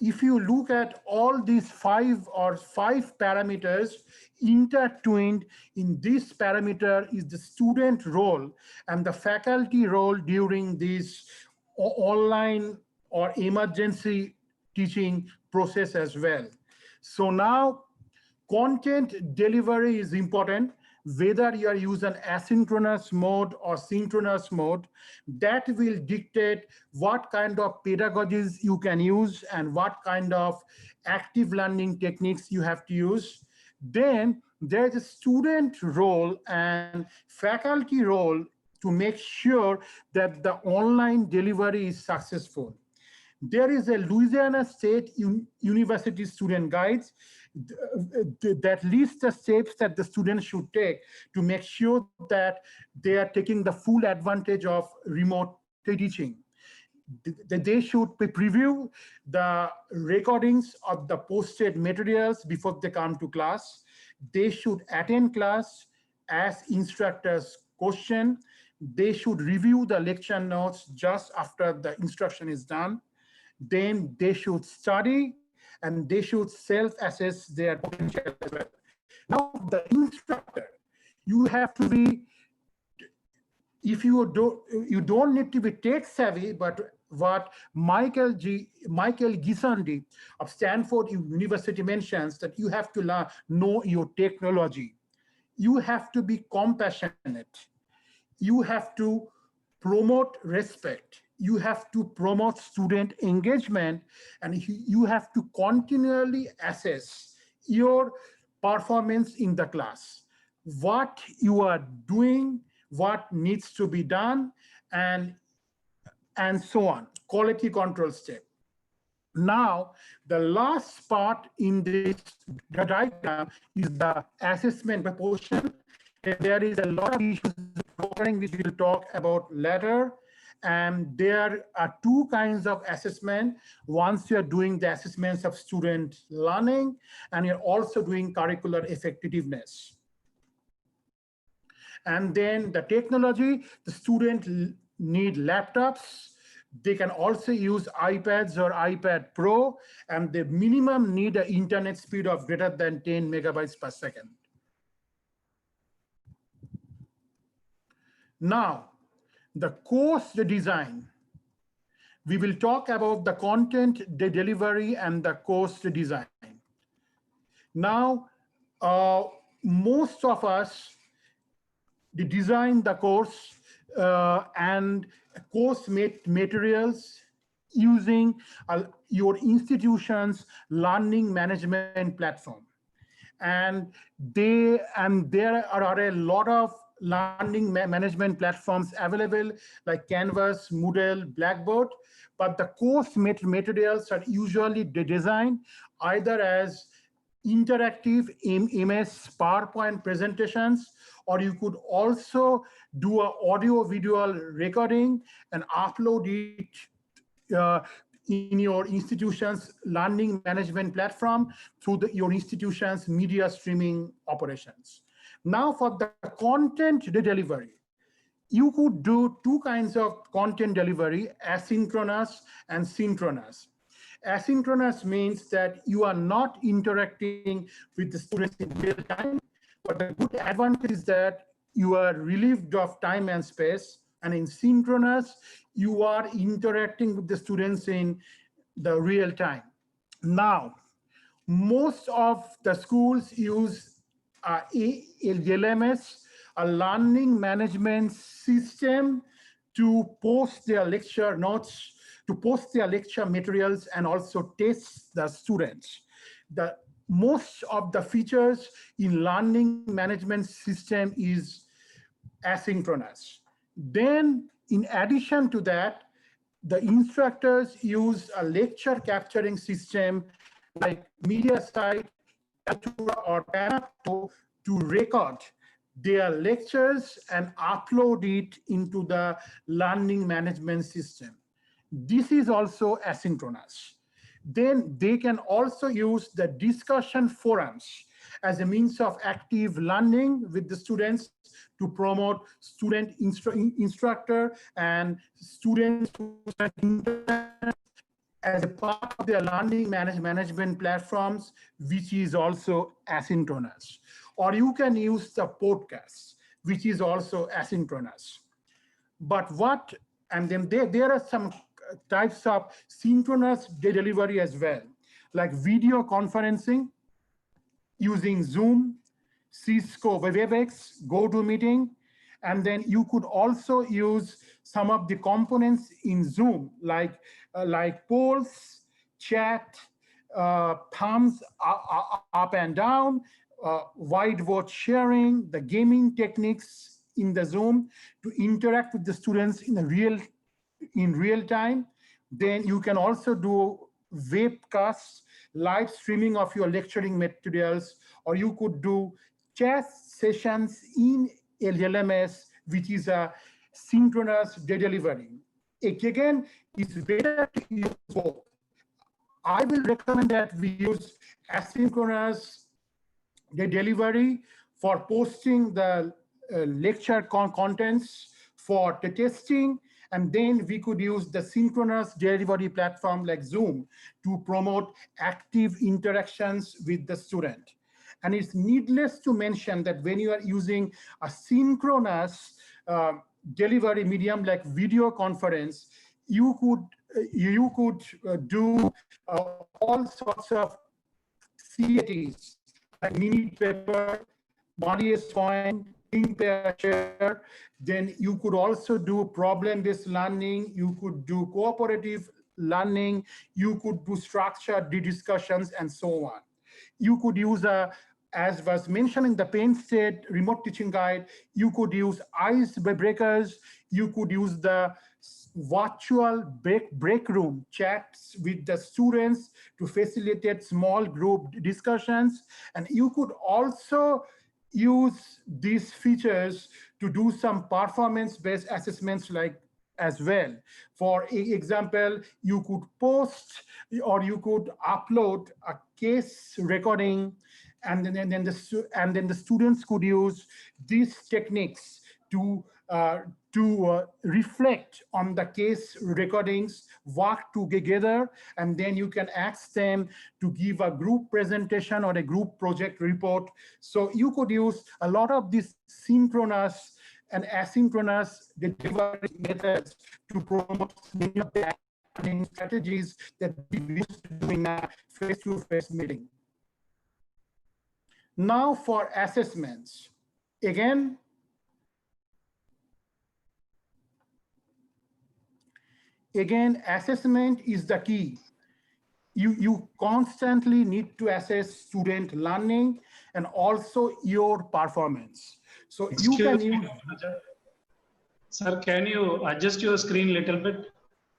if you look at all these five parameters intertwined in this parameter is the student role and the faculty role during this online or emergency teaching process as well. So now content delivery is important, whether you are using asynchronous mode or synchronous mode. That will dictate what kind of pedagogies you can use and what kind of active learning techniques you have to use. Then there's a student role and faculty role to make sure that the online delivery is successful. There is a Louisiana State University student guides that lists the steps that the students should take to make sure that they are taking the full advantage of remote teaching. They should preview the recordings of the posted materials before they come to class. They should attend class as instructors question. They should review the lecture notes just after the instruction is done. Then they should study and they should self-assess their potential as well. Now, the instructor, you have to be, if you don't need to be tech savvy, but what Michael Gisandi of Stanford University mentions, that you have to know your technology. You have to be compassionate. You have to promote respect. You have to promote student engagement, and you have to continually assess your performance in the class, what you are doing, what needs to be done, and so on, quality control step. Now, the last part in this diagram is the assessment portion. There is a lot of issues with programming which we'll talk about later. And there are two kinds of assessment. Once you're doing the assessments of student learning, and you're also doing curricular effectiveness. And then the technology, the student need laptops. They can also use iPads or iPad Pro, and the minimum need an internet speed of greater than 10 megabytes per second. Now, the course design. We will talk about the content, the delivery, and the course design. Now, most of us, they design the course and course materials using your institution's learning management platform. And there are a lot of learning management platforms available like Canvas, Moodle, Blackboard, but the course materials are usually designed either as interactive MS PowerPoint presentations, or you could also do an audio video recording and upload it in your institution's learning management platform through your institution's media streaming operations. Now, for the content delivery, you could do two kinds of content delivery, asynchronous and synchronous. Asynchronous means that you are not interacting with the students in real time, but the good advantage is that you are relieved of time and space. And in synchronous, you are interacting with the students in the real time. Now, most of the schools use LMS, a learning management system, to post their lecture notes, to post their lecture materials, and also test the students. Most of the features in learning management system is asynchronous. Then in addition to that, the instructors use a lecture capturing system like MediaSite, Kaltura, or Panopto to record their lectures and upload it into the learning management system. This is also asynchronous. Then they can also use the discussion forums as a means of active learning with the students to promote student instructor and students as a part of their learning management platforms, which is also asynchronous. Or you can use the podcasts, which is also asynchronous. But what, and then there are some types of synchronous delivery as well, like video conferencing using Zoom, Cisco WebEx, GoToMeeting, and then you could also use some of the components in Zoom, like polls, chat, thumbs up and down, whiteboard sharing, the gaming techniques in the Zoom to interact with the students in real time. Then you can also do webcasts, live streaming of your lecturing materials, or you could do chat sessions in LMS, which is a synchronous delivery. Again, it's better to use both. I will recommend that we use asynchronous delivery for posting the lecture contents for the testing, and then we could use the synchronous delivery platform like Zoom to promote active interactions with the student. And it's needless to mention that when you are using a synchronous delivery medium like video conference, you could do all sorts of CATs, like minute paper, Marius point, think pair share. Then you could also do problem-based learning. You could do cooperative learning. You could do structured discussions and so on. You could use as was mentioned in the Penn State remote teaching guide, you could use icebreakers. You could use the virtual break room chats with the students to facilitate small group discussions. And you could also use these features to do some performance-based assessments like as well. For example, you could post or you could upload a case recording, and then the students could use these techniques to reflect on the case recordings, work together, and then you can ask them to give a group presentation or a group project report. So you could use a lot of these synchronous and asynchronous delivery methods to promote many of the strategies that we used to do in a face-to-face meeting. Now for assessments. Again, assessment is the key. You constantly need to assess student learning and also your performance. So you can use. Sir, can you adjust your screen a little bit?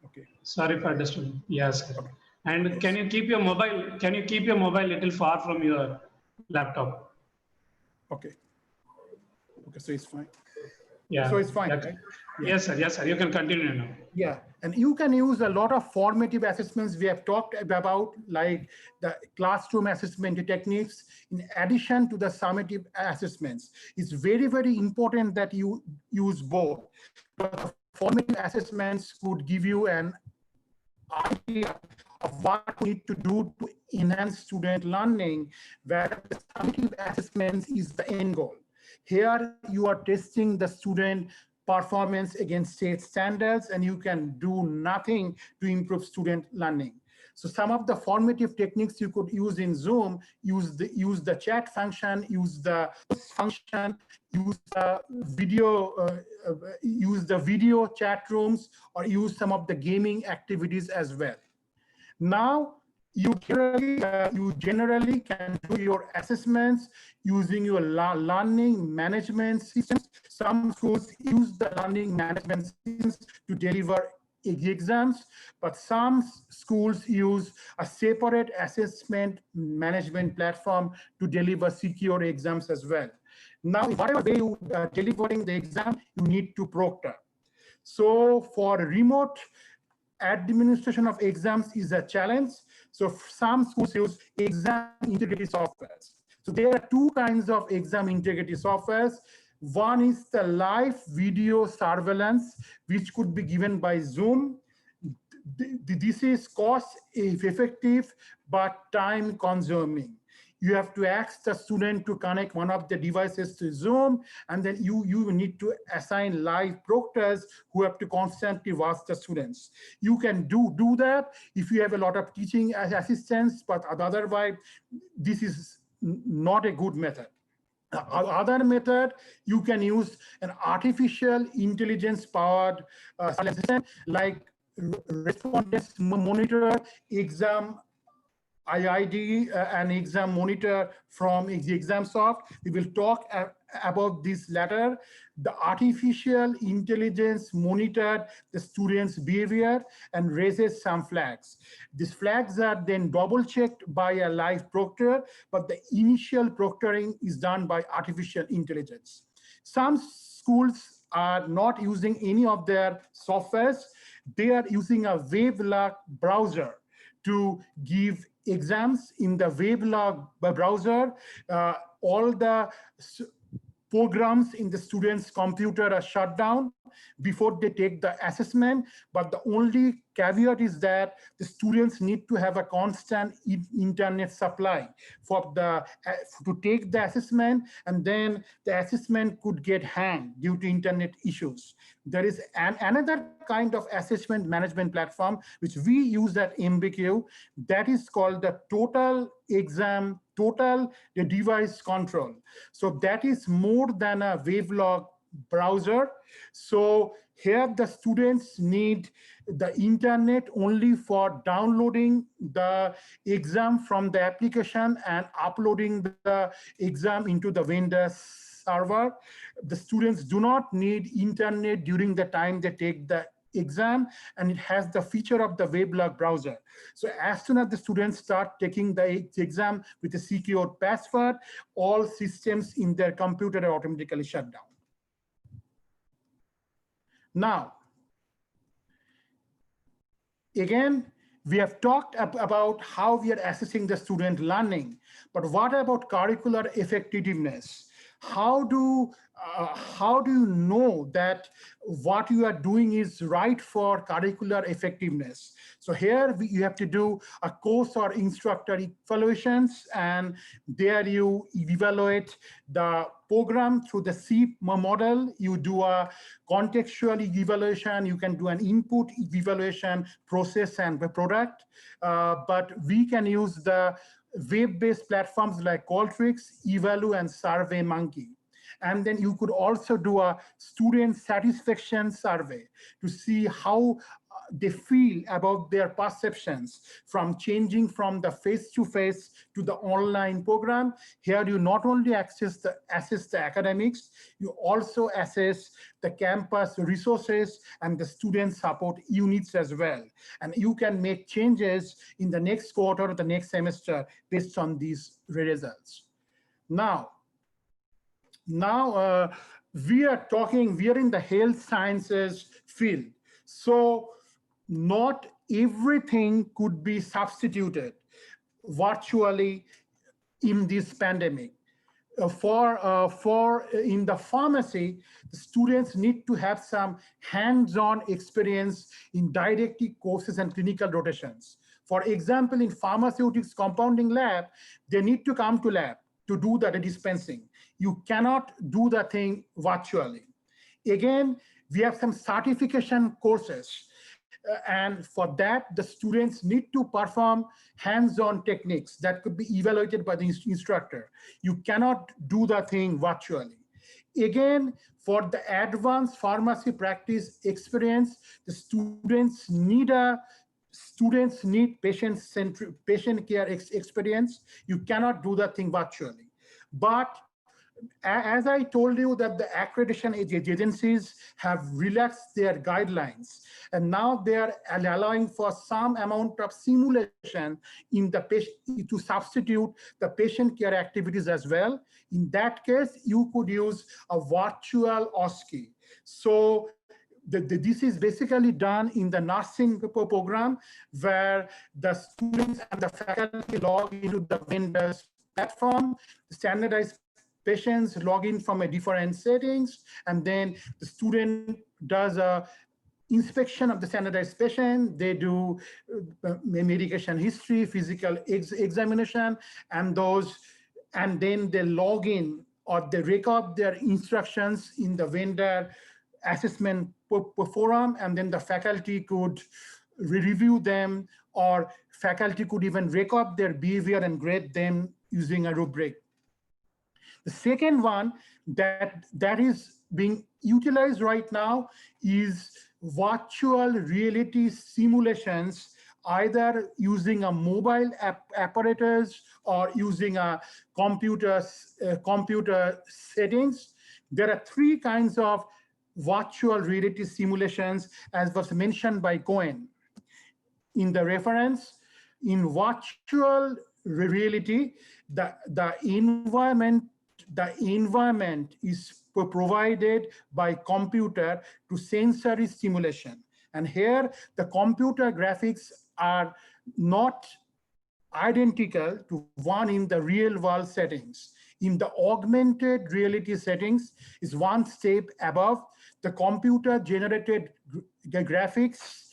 Okay. Sorry for disturbing. Yes. Okay. And yes. Can you keep your mobile? Can you keep your mobile a little far from your laptop? Okay. Okay. So it's fine. Yeah. So it's fine. Right? Right? Yeah. Yes, sir. Yes, sir. You can continue now. Yeah, and you can use a lot of formative assessments we have talked about, like the classroom assessment techniques, in addition to the summative assessments. It's very, very important that you use both. But formative assessments could give you an idea of what we need to do to enhance student learning, where the summative assessments is the end goal. Here you are testing the student performance against state standards, and you can do nothing to improve student learning. So some of the formative techniques you could use in Zoom, use the chat function, use the function, use the video chat rooms, or use some of the gaming activities as well. Now You generally can do your assessments using your learning management systems. Some schools use the learning management systems to deliver exams, but some schools use a separate assessment management platform to deliver secure exams as well. Now, whatever way you are delivering the exam, you need to proctor. So for remote administration of exams is a challenge. So some schools use exam integrity softwares. So there are two kinds of exam integrity softwares. One is the live video surveillance, which could be given by Zoom. This is cost effective, but time consuming. You have to ask the student to connect one of the devices to Zoom, and then you need to assign live proctors who have to constantly watch the students. You can do that if you have a lot of teaching assistants, but otherwise, this is not a good method. Other method, you can use an artificial intelligence powered assistant like respondents monitor, exam IID, and exam monitor from ExamSoft. We will talk about this later. The artificial intelligence monitored the students' behavior and raises some flags. These flags are then double checked by a live proctor, but the initial proctoring is done by artificial intelligence. Some schools are not using any of their softwares. They are using a weblog browser to give exams. In the weblog browser. All the programs in the student's computer are shut down before they take the assessment, but the only caveat is that the students need to have a constant internet supply for to take the assessment, and then the assessment could get hanged due to internet issues. There is another kind of assessment management platform which we use at MBQ, that is called the total device control. So that is more than a weblog browser. So here the students need the internet only for downloading the exam from the application and uploading the exam into the vendor server. The students do not need internet during the time they take the exam, and it has the feature of the weblog browser. So as soon as the students start taking the exam with a secure password, all systems in their computer are automatically shut down. Now, again, we have talked about how we are assessing the student learning, but what about curricular effectiveness? How do you know that what you are doing is right for curricular effectiveness? So here you have to do a course or instructor evaluations, and there you evaluate the program through the SEEP model. You do a contextual evaluation. You can do an input evaluation, process, and the product. But we can use the web-based platforms like Qualtrics, Evalu, and SurveyMonkey. And then you could also do a student satisfaction survey to see how they feel about their perceptions from changing from the face-to-face to the online program. Here you not only assess the academics, you also assess the campus resources and the student support units as well. And you can make changes in the next quarter or the next semester based on these results. Now we are in the health sciences field. So not everything could be substituted virtually in this pandemic. For in the pharmacy, the students need to have some hands-on experience in didactic courses and clinical rotations. For example, in pharmaceutics compounding lab, they need to come to lab to do the dispensing. You cannot do the thing virtually. Again, we have some certification courses. And for that, the students need to perform hands-on techniques that could be evaluated by the instructor. You cannot do the thing virtually. Again, for the advanced pharmacy practice experience, the students need a students need patient care experience. You cannot do that thing virtually. But as I told you that the accreditation agencies have relaxed their guidelines, and now they are allowing for some amount of simulation in the patient to substitute the patient care activities as well. In that case, you could use a virtual OSCE. So this is basically done in the nursing program, where the students and the faculty log into the vendor's platform, standardized patients log in from a different settings, and then the student does a inspection of the standardized patient. They do medication history, physical examination, and then they log in or they record their instructions in the vendor assessment forum, and then the faculty could review them, or faculty could even record their behavior and grade them using a rubric. The second one that is being utilized right now is virtual reality simulations, either using a mobile apparatus or using a computer settings. There are three kinds of virtual reality simulations, as was mentioned by Cohen in the reference. In virtual reality, the environment is provided by computer to sensory stimulation. And here, the computer graphics are not identical to one in the real world settings. In the augmented reality settings is one step above. The computer generated graphics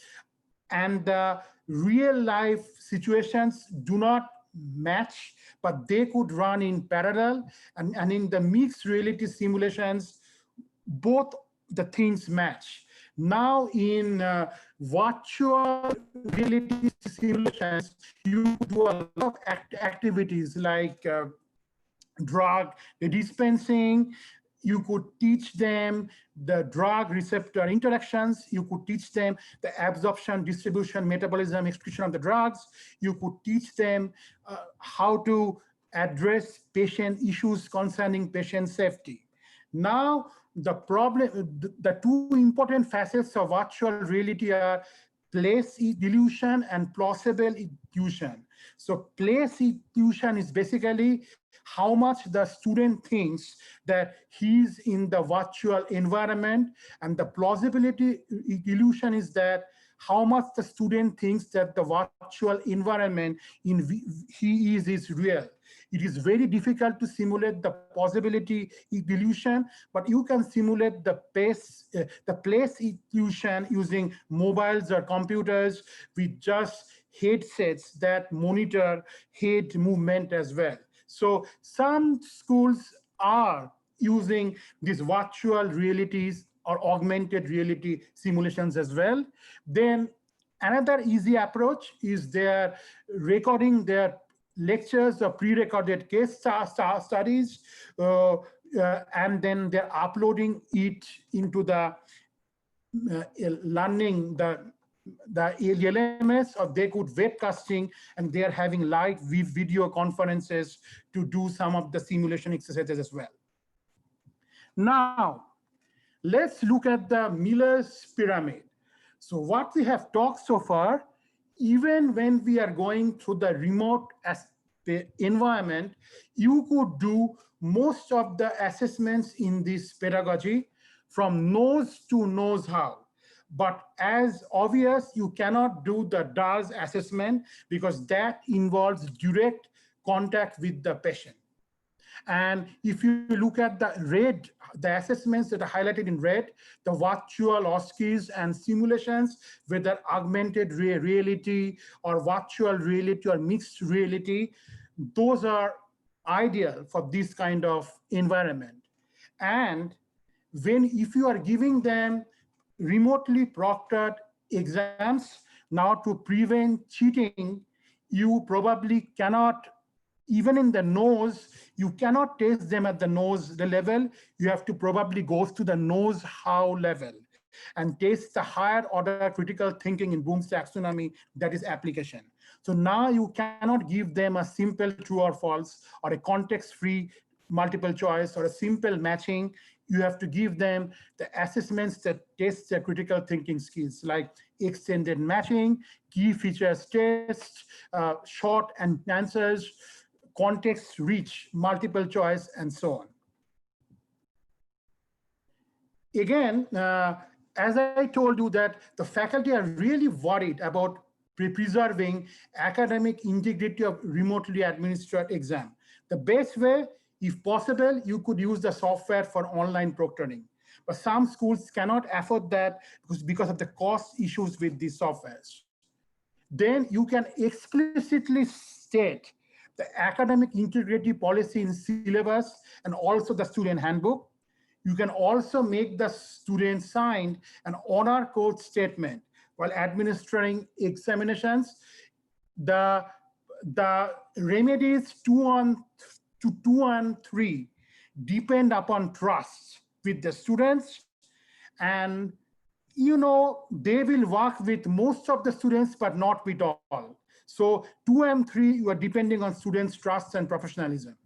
and the real life situations do not match, but they could run in parallel. And in the mixed reality simulations, both the things match. Now in virtual reality simulations, you do a lot of activities like drug dispensing. You could teach them the drug receptor interactions. You could teach them the absorption, distribution, metabolism, excretion of the drugs. You could teach them how to address patient issues concerning patient safety. Now, the two important facets of virtual reality are place illusion and plausible illusion. So place illusion is basically how much the student thinks that he's in the virtual environment, and the plausibility illusion is that how much the student thinks that the virtual environment he is real. It is very difficult to simulate the possibility illusion, but you can simulate the place illusion using mobiles or computers with just headsets that monitor head movement as well. So some schools are using these virtual realities or augmented reality simulations as well. Then another easy approach is they're recording their lectures or pre-recorded case studies, and then they're uploading it into the learning, the LMS, or they could webcasting, and they're having live video conferences to do some of the simulation exercises as well. Now, let's look at the Miller's pyramid. So what we have talked so far, even when we are going through the remote environment, you could do most of the assessments in this pedagogy from knows to knows how. But as obvious, you cannot do the does assessment because that involves direct contact with the patient. And if you look at the red, the assessments that are highlighted in red, the virtual OSCEs and simulations, whether augmented reality or virtual reality or mixed reality, those are ideal for this kind of environment. And if you are giving them remotely proctored exams, now to prevent cheating, you probably cannot, even in the nose, you cannot test them at the nose level. You have to probably go to the knows how level. and test the higher order critical thinking in Bloom's taxonomy, that is application. So now you cannot give them a simple true or false or a context-free multiple choice or a simple matching. You have to give them the assessments that test their critical thinking skills, like extended matching, key features test, short and answers, context rich, multiple choice, and so on. Again, as I told you that the faculty are really worried about preserving academic integrity of remotely administered exam. The best way, if possible, you could use the software for online proctoring. But some schools cannot afford that because of the cost issues with these softwares. Then you can explicitly state the academic integrity policy in syllabus and also the student handbook. You can also make the student sign an honor code statement while administering examinations. The remedies 2 and 3 depend upon trust with the students, and they will work with most of the students but not with all. So 2 and 3, you are depending on students' trust and professionalism.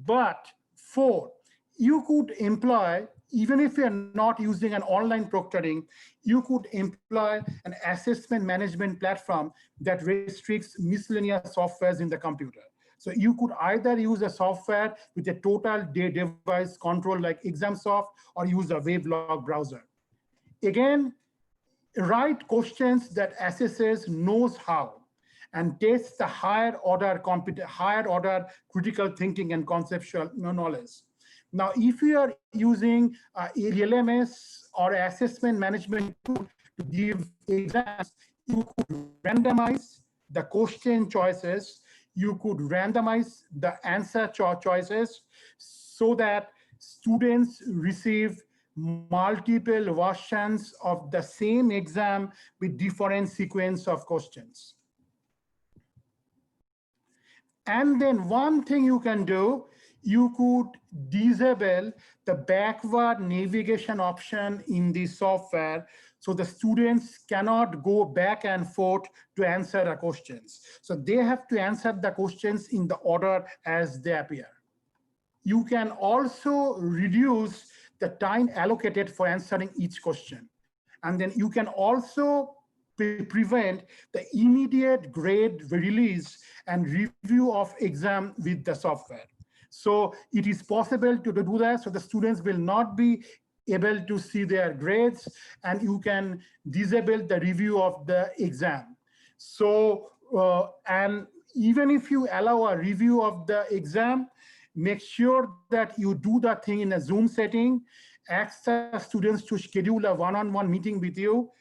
But 4, you could employ, even if you're not using an online proctoring, you could employ an assessment management platform that restricts miscellaneous softwares in the computer. So you could either use a software with a total device control like ExamSoft, or use a Wavelog browser. Again, write questions that assesses knows how and tests the higher order critical thinking and conceptual knowledge. Now, if you are using LMS or assessment management tool to give exams, you could randomize the question choices. You could randomize the answer choices so that students receive multiple versions of the same exam with different sequence of questions. And then one thing you can do, you could disable the backward navigation option in the software so the students cannot go back and forth to answer the questions. So they have to answer the questions in the order as they appear. You can also reduce the time allocated for answering each question. And then you can also prevent the immediate grade release and review of exam with the software. So it is possible to do that, so the students will not be able to see their grades, and you can disable the review of the exam. So, and even if you allow a review of the exam, make sure that you do that thing in a Zoom setting, ask the students to schedule a one-on-one meeting with you,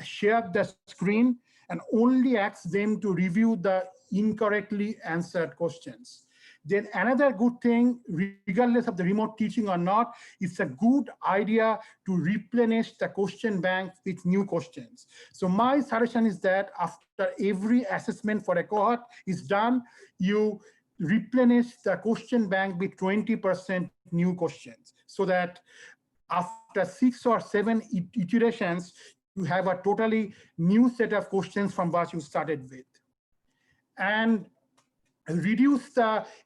share the screen, and only ask them to review the incorrectly answered questions. Then another good thing, regardless of the remote teaching or not, it's a good idea to replenish the question bank with new questions. So my suggestion is that after every assessment for a cohort is done, you replenish the question bank with 20% new questions, so that after 6 or 7 iterations, you have a totally new set of questions from what you started with. And reduce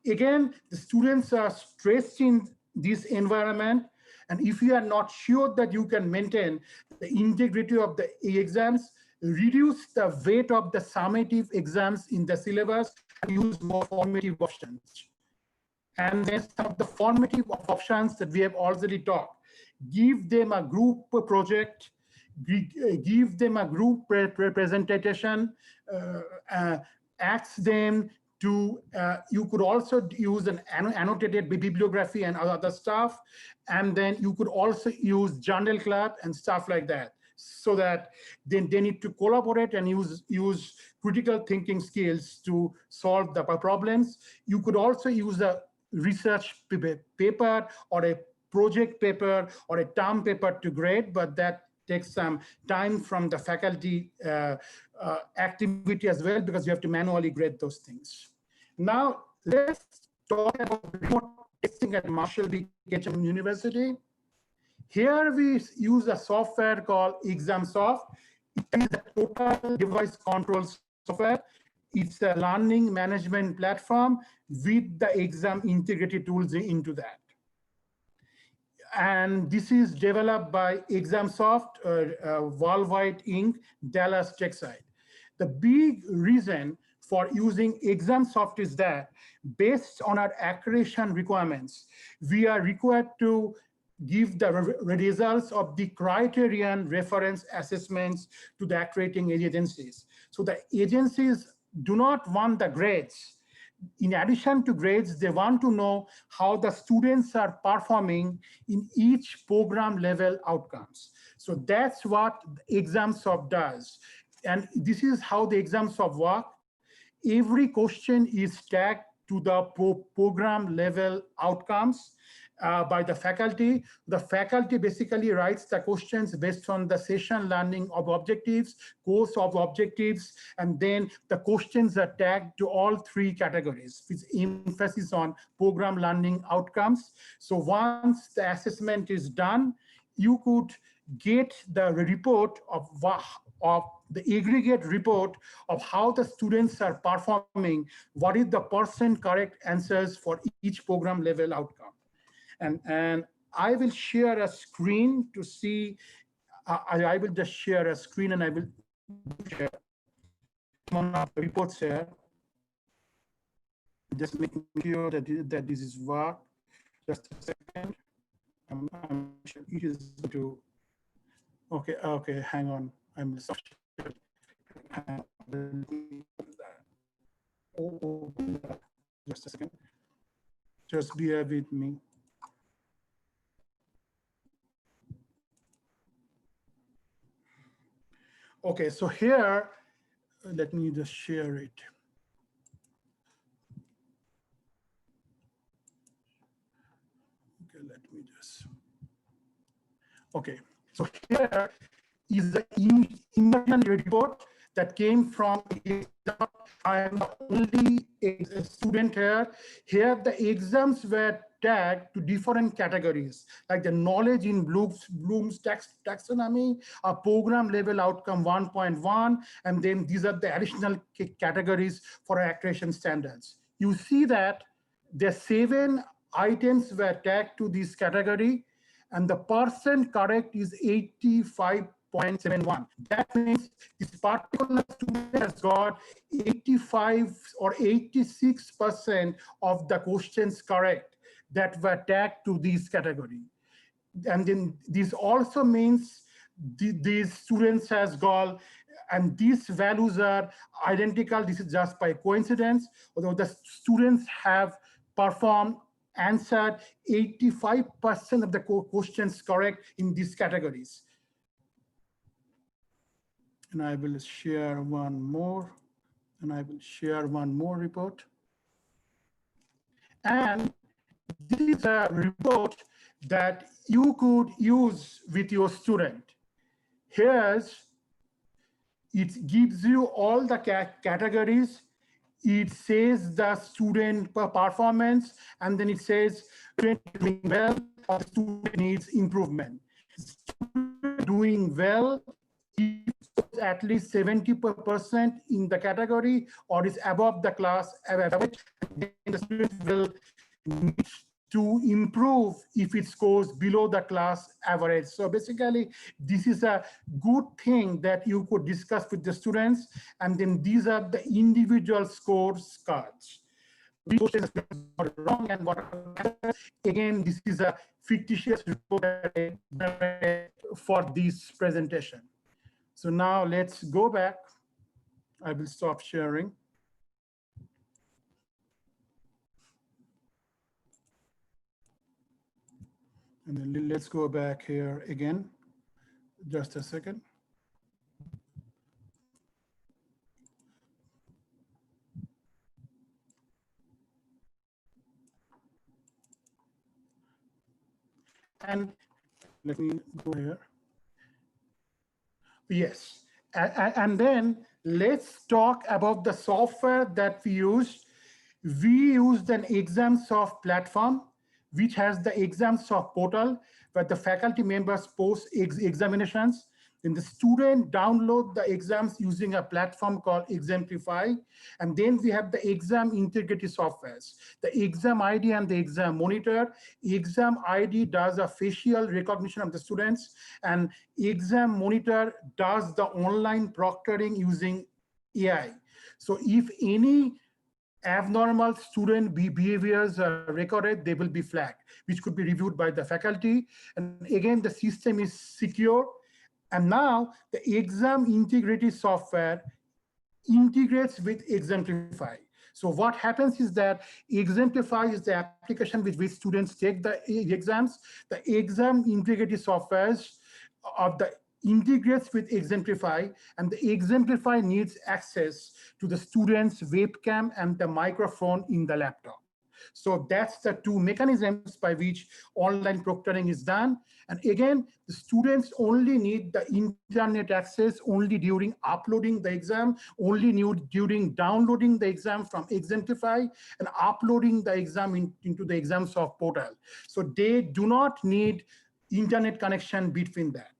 again, the students are stressed in this environment. And if you are not sure that you can maintain the integrity of the exams, reduce the weight of the summative exams in the syllabus and use more formative options. And then some of the formative options that we have already talked. Give them a group project, give them a group presentation, ask them to, you could also use an annotated bibliography and other stuff. And then you could also use journal club and stuff like that, so that then they need to collaborate and use critical thinking skills to solve the problems. You could also use a research paper or a project paper or a term paper to grade, but that takes some time from the faculty activity as well, because you have to manually grade those things. Now, let's talk about remote testing at Marshall B. Ketchum University. Here we use a software called ExamSoft. It is a total device control software. It's a learning management platform with the exam integrated tools into that. And this is developed by ExamSoft, Worldwide Inc., Dallas, Texas. The big reason for using ExamSoft is that based on our accreditation requirements, we are required to give the results of the criterion reference assessments to the accrediting agencies. So the agencies do not want the grades. In addition to grades, they want to know how the students are performing in each program level outcomes. So that's what ExamSoft does. And this is how the ExamSoft works. Every question is tagged to the program level outcomes by the faculty. The faculty basically writes the questions based on the session learning of objectives, course of objectives, and then the questions are tagged to all three categories with emphasis on program learning outcomes. So once the assessment is done, you could get the report of the aggregate report of how the students are performing, what is the % correct answers for each program level outcome. And I will share a screen to see, I will just share a screen and I will share one of the reports here. Just making sure that this is work. Just a second. I'm sure it is to, okay, hang on. I'm just a second. Just bear with me. Okay, so here, let me just share it. Okay, let me just. Okay, so here is the immersion report that came from. I am the only student here. Here, the exams were tagged to different categories, like the knowledge in Bloom's taxonomy, a program level outcome 1.1, and then these are the additional categories for accreditation standards. You see that the 7 items were tagged to this category, and the % correct is 85.71. That means this particular student has got 85 or 86% of the questions correct that were tagged to this category. And then this also means these students has got, and these values are identical. This is just by coincidence, although the students have performed, answered 85% of the questions correct in these categories. And I will share one more, report. And this is a report that you could use with your student. Here's, it gives you all the categories. It says the student performance, and then it says student doing well or the student needs improvement. Student doing well, at least 70% in the category or is above the class average, then the student will need to improve if it scores below the class average. So basically, this is a good thing that you could discuss with the students, and then these are the individual scores cards. What is wrong and what, again, this is a fictitious report for this presentation. So now let's go back. I will stop sharing. And then let's go back here again. Just a second. And let me go here. Yes, and then let's talk about the software that we use. We used an ExamSoft platform, which has the ExamSoft portal. where the faculty members post examinations. Then the student download the exams using a platform called Exemplify. And then we have the exam integrity softwares, the exam ID and the exam monitor. Exam ID does a facial recognition of the students, and exam monitor does the online proctoring using AI. So if any abnormal student behaviors are recorded, they will be flagged, which could be reviewed by the faculty. And again, the system is secure. And now the exam integrity software integrates with Exemplify. So what happens is that Exemplify is the application with which students take the exams. The exam integrity softwares of the integrates with Exemplify, and the Exemplify needs access to the student's webcam and the microphone in the laptop. So that's the two mechanisms by which online proctoring is done. And again, the students only need the internet access only during uploading the exam, only during downloading the exam from Exemplify and uploading the exam into the ExamSoft portal. So they do not need internet connection between that.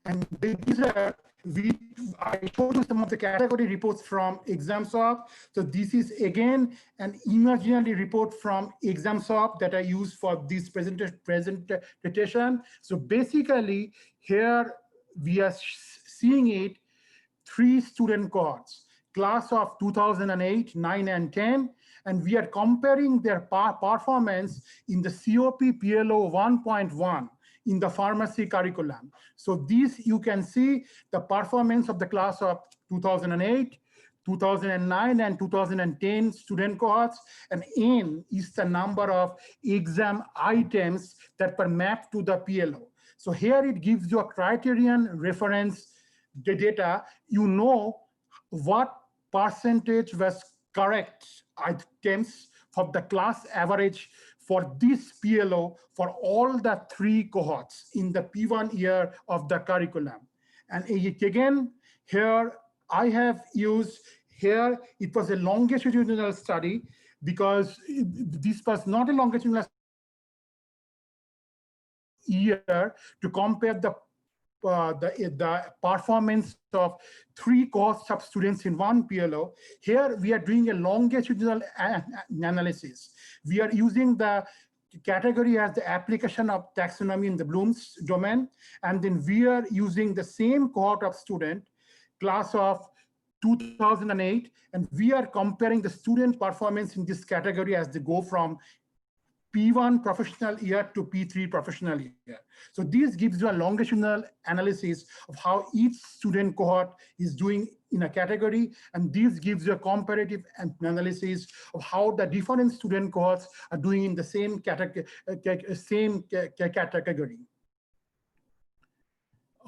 And these are, I showed you some of the category reports from ExamSoft. So this is again an imaginary report from ExamSoft that I use for this presentation. So basically here we are seeing it 3 student cohorts, class of 2008, 9, and 10. And we are comparing their performance in the COP PLO 1.1 in the pharmacy curriculum. So this, you can see the performance of the class of 2008, 2009, and 2010 student cohorts, and N is the number of exam items that were mapped to the PLO. So here it gives you a criterion reference the data. You know what percentage was correct items for the class average for this PLO for all the 3 cohorts in the P1 year of the curriculum. And again, here I have used, here it was a longitudinal study because this was not a longitudinal year to compare the performance of 3 cohorts of students in one PLO. Here we are doing a longitudinal analysis. We are using the category as the application of taxonomy in the Bloom's domain, and then we are using the same cohort of student, class of 2008, and we are comparing the student performance in this category as they go from P1 professional year to P3 professional year. So this gives you a longitudinal analysis of how each student cohort is doing in a category, and this gives you a comparative analysis of how the different student cohorts are doing in the same category.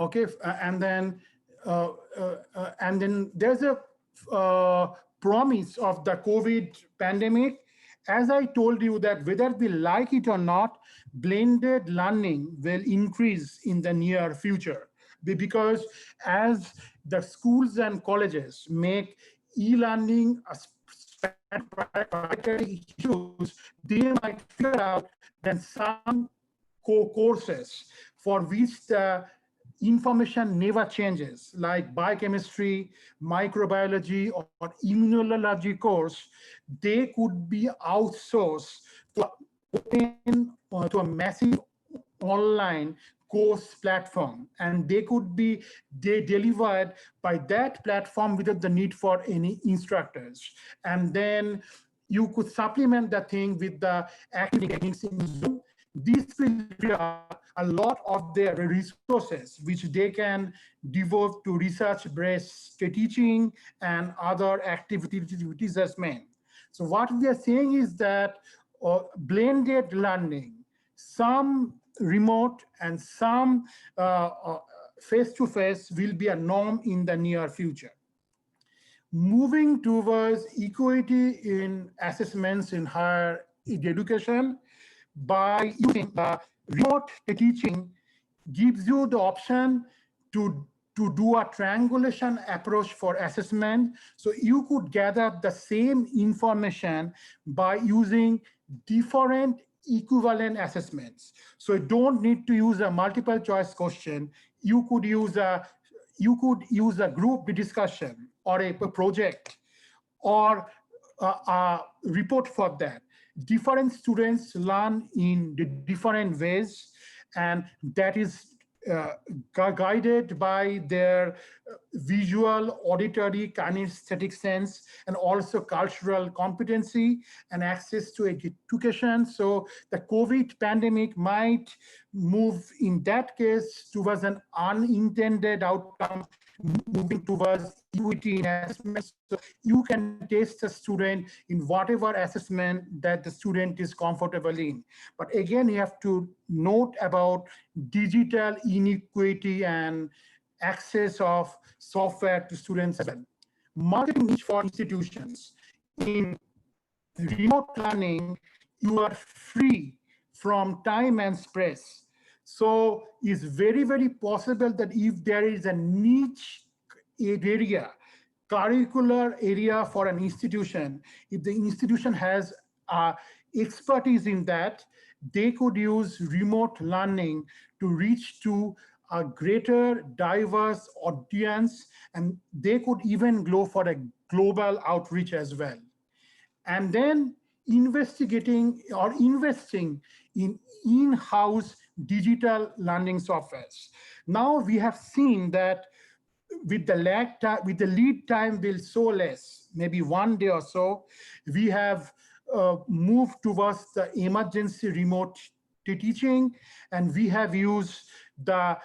Okay, and then there's a promise of the COVID pandemic. As I told you that whether we like it or not, blended learning will increase in the near future, because as the schools and colleges make e-learning a priority issues, they might figure out that some courses for which the information never changes, like biochemistry, microbiology, or immunology course, they could be outsourced to a massive online course platform, and they could be delivered by that platform without the need for any instructors. And then you could supplement the thing with the active techniques in Zoom. This will be a lot of their resources, which they can devote to research-based teaching and other activities as well. So what we are saying is that blended learning, some remote and some face-to-face will be a norm in the near future. Moving towards equity in assessments in higher education, by using remote teaching gives you the option to do a triangulation approach for assessment. So you could gather the same information by using different equivalent assessments. So you don't need to use a multiple choice question. You could use a group discussion or a project or a report for that. Different students learn in the different ways, and that is guided by their visual, auditory, kinesthetic sense, and also cultural competency and access to education. So the COVID pandemic might move in that case towards an unintended outcome, moving towards equity in assessment. So you can test a student in whatever assessment that the student is comfortable in. But again, you have to note about digital inequity and access of software to students as well. Marketing niche for institutions. In remote learning, you are free from time and space. So it's very, very possible that if there is a niche area, curricular area for an institution, if the institution has expertise in that, they could use remote learning to reach to a greater diverse audience, and they could even go for a global outreach as well. And then investigating or investing in in-house digital learning softwares. Now we have seen that with the lead time will so less, maybe 1 day or so, we have moved towards the emergency remote teaching, and we have used the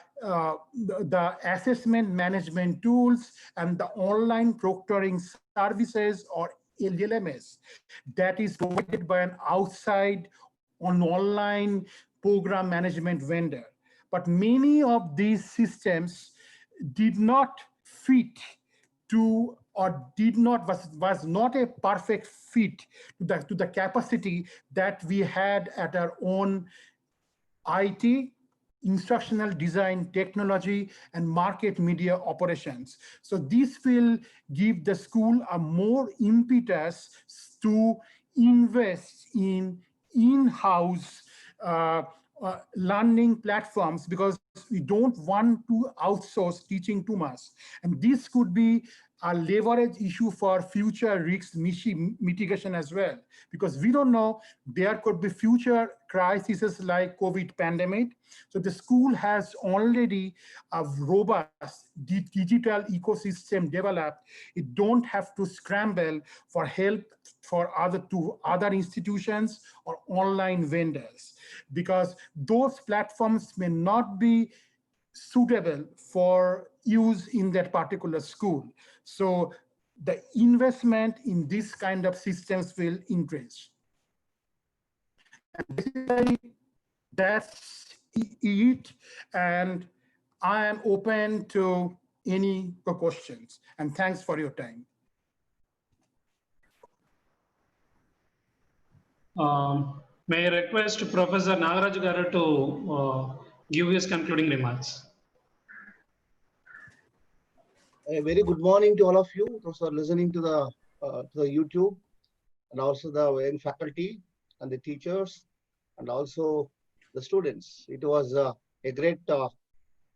assessment management tools and the online proctoring services, or LLMS, that is provided by an outside online program management vendor. But many of these systems did not fit to, or was not a perfect fit to the capacity that we had at our own IT, instructional design, technology, and market media operations. So this will give the school a more impetus to invest in in-house learning platforms, because we don't want to outsource teaching too much. And this could be a leverage issue for future risk mitigation as well, because we don't know, there could be future crises like COVID pandemic. So the school has already a robust digital ecosystem developed. It don't have to scramble for help for other institutions or online vendors, because those platforms may not be suitable for use in that particular school. So the investment in this kind of systems will increase. And basically, that's it. And I am open to any questions. And thanks for your time. May I request Professor Nagaraj Garu to give his concluding remarks. A very good morning to all of you who are listening to the YouTube, and also the young faculty and the teachers, and also the students. It was a great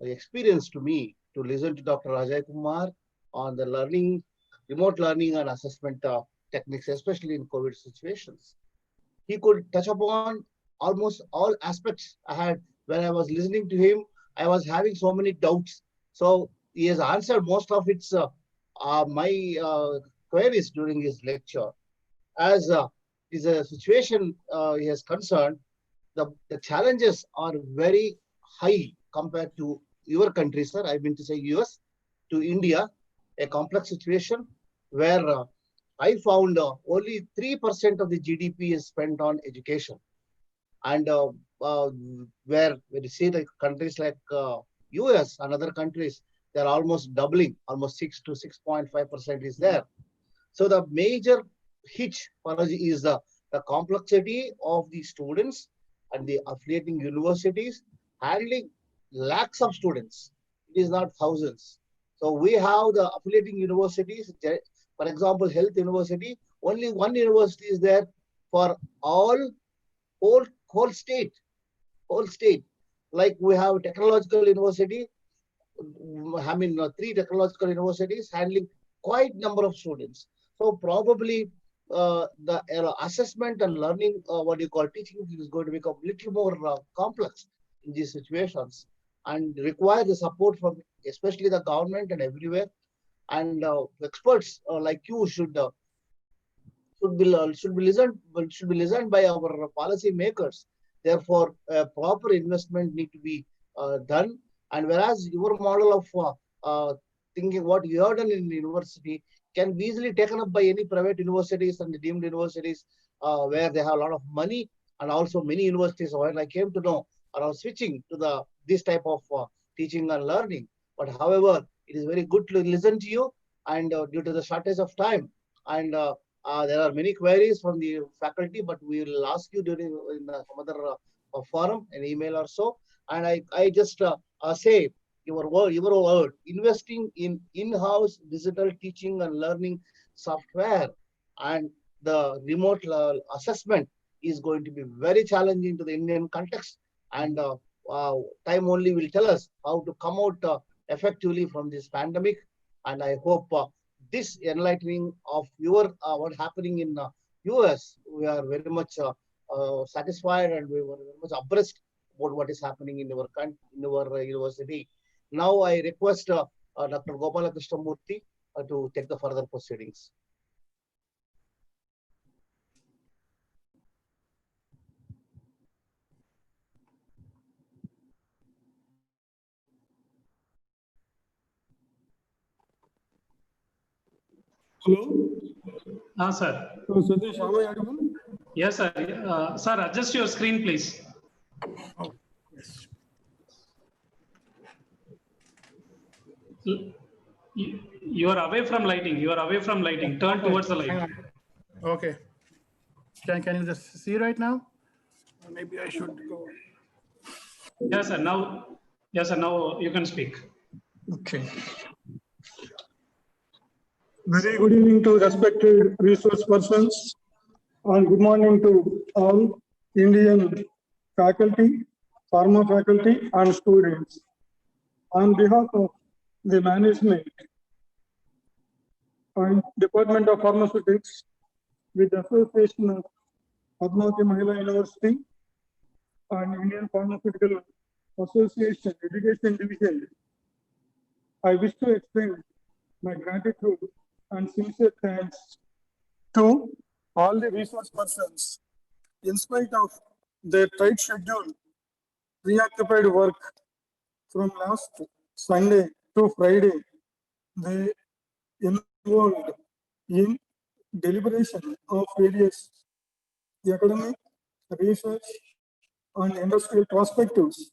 experience to me to listen to Dr. Ajay Kumar on the remote learning and assessment techniques, especially in COVID situations. He could touch upon almost all aspects. When I was listening to him, I was having so many doubts. So he has answered most of my queries during his lecture. As is a situation he has concerned, the challenges are very high compared to your country, sir. I mean to say US to India, a complex situation where I found only 3% of the GDP is spent on education. And where you see like countries like US and other countries, they're almost doubling, almost 6 to 6.5% is there. So the major hitch for us is the complexity of the students and the affiliating universities handling lakhs of students. It is not thousands. So we have the affiliating universities, for example, Health University, only one university is there for all whole whole state. Like we have technological university, I mean, 3 technological universities handling quite number of students. So probably the assessment and learning, what you call teaching, is going to become a little more complex in these situations and require the support from especially the government and everywhere. And experts like you should be listened by our policy makers. Therefore, proper investment need to be done. And whereas your model of thinking what you have done in the university can be easily taken up by any private universities and the deemed universities where they have a lot of money, and also many universities, when I came to know, are switching to this type of teaching and learning. But however, it is very good to listen to you, and due to the shortage of time, and there are many queries from the faculty, but we will ask you during in some other forum, an email or so. And I just say your word, investing in in-house digital teaching and learning software and the remote assessment is going to be very challenging to the Indian context. And time only will tell us how to come out effectively from this pandemic. And I hope this enlightening of your what happening in US, we are very much satisfied, and we were very much abreast about what is happening in our university. Now I request Dr. Gopala Krishnamurthy to take the further proceedings. Hello? Sir. Satish, am I audible? Yes, sir. Sir, adjust your screen, please. Oh, yes. You are away from lighting. You are away from lighting. Turn towards the light. Hang on. Okay. Can you just see right now? Or maybe I should go. Yes, sir. Now you can speak. Okay. Very good evening to respected resource persons, and good morning to all Indian faculty, pharma faculty, and students. On behalf of the management and Department of Pharmaceutics, with the Association of Padmavati Mahila University and Indian Pharmaceutical Association Education Division, I wish to extend my gratitude and sincere thanks to all the resource persons. In spite of their tight schedule, preoccupied work from last Sunday to Friday, they involved in deliberation of various academic, research, and industrial perspectives.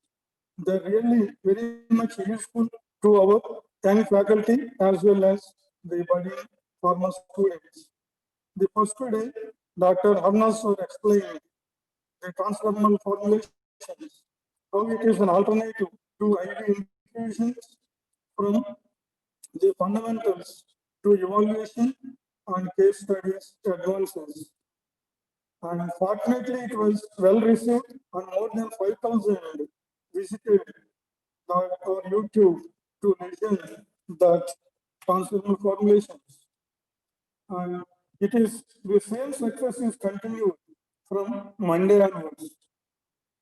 They're really very much useful to our young faculty as well as the budding pharma students. The first day, Dr. Harnas explained the transdermal formulations, how it is an alternative to IV infusions from the fundamentals to evaluation and case studies advances. And fortunately, it was well received, and more than 5,000 visited our YouTube to listen that transdermal formulations. And it is the same success is continued from Monday onwards.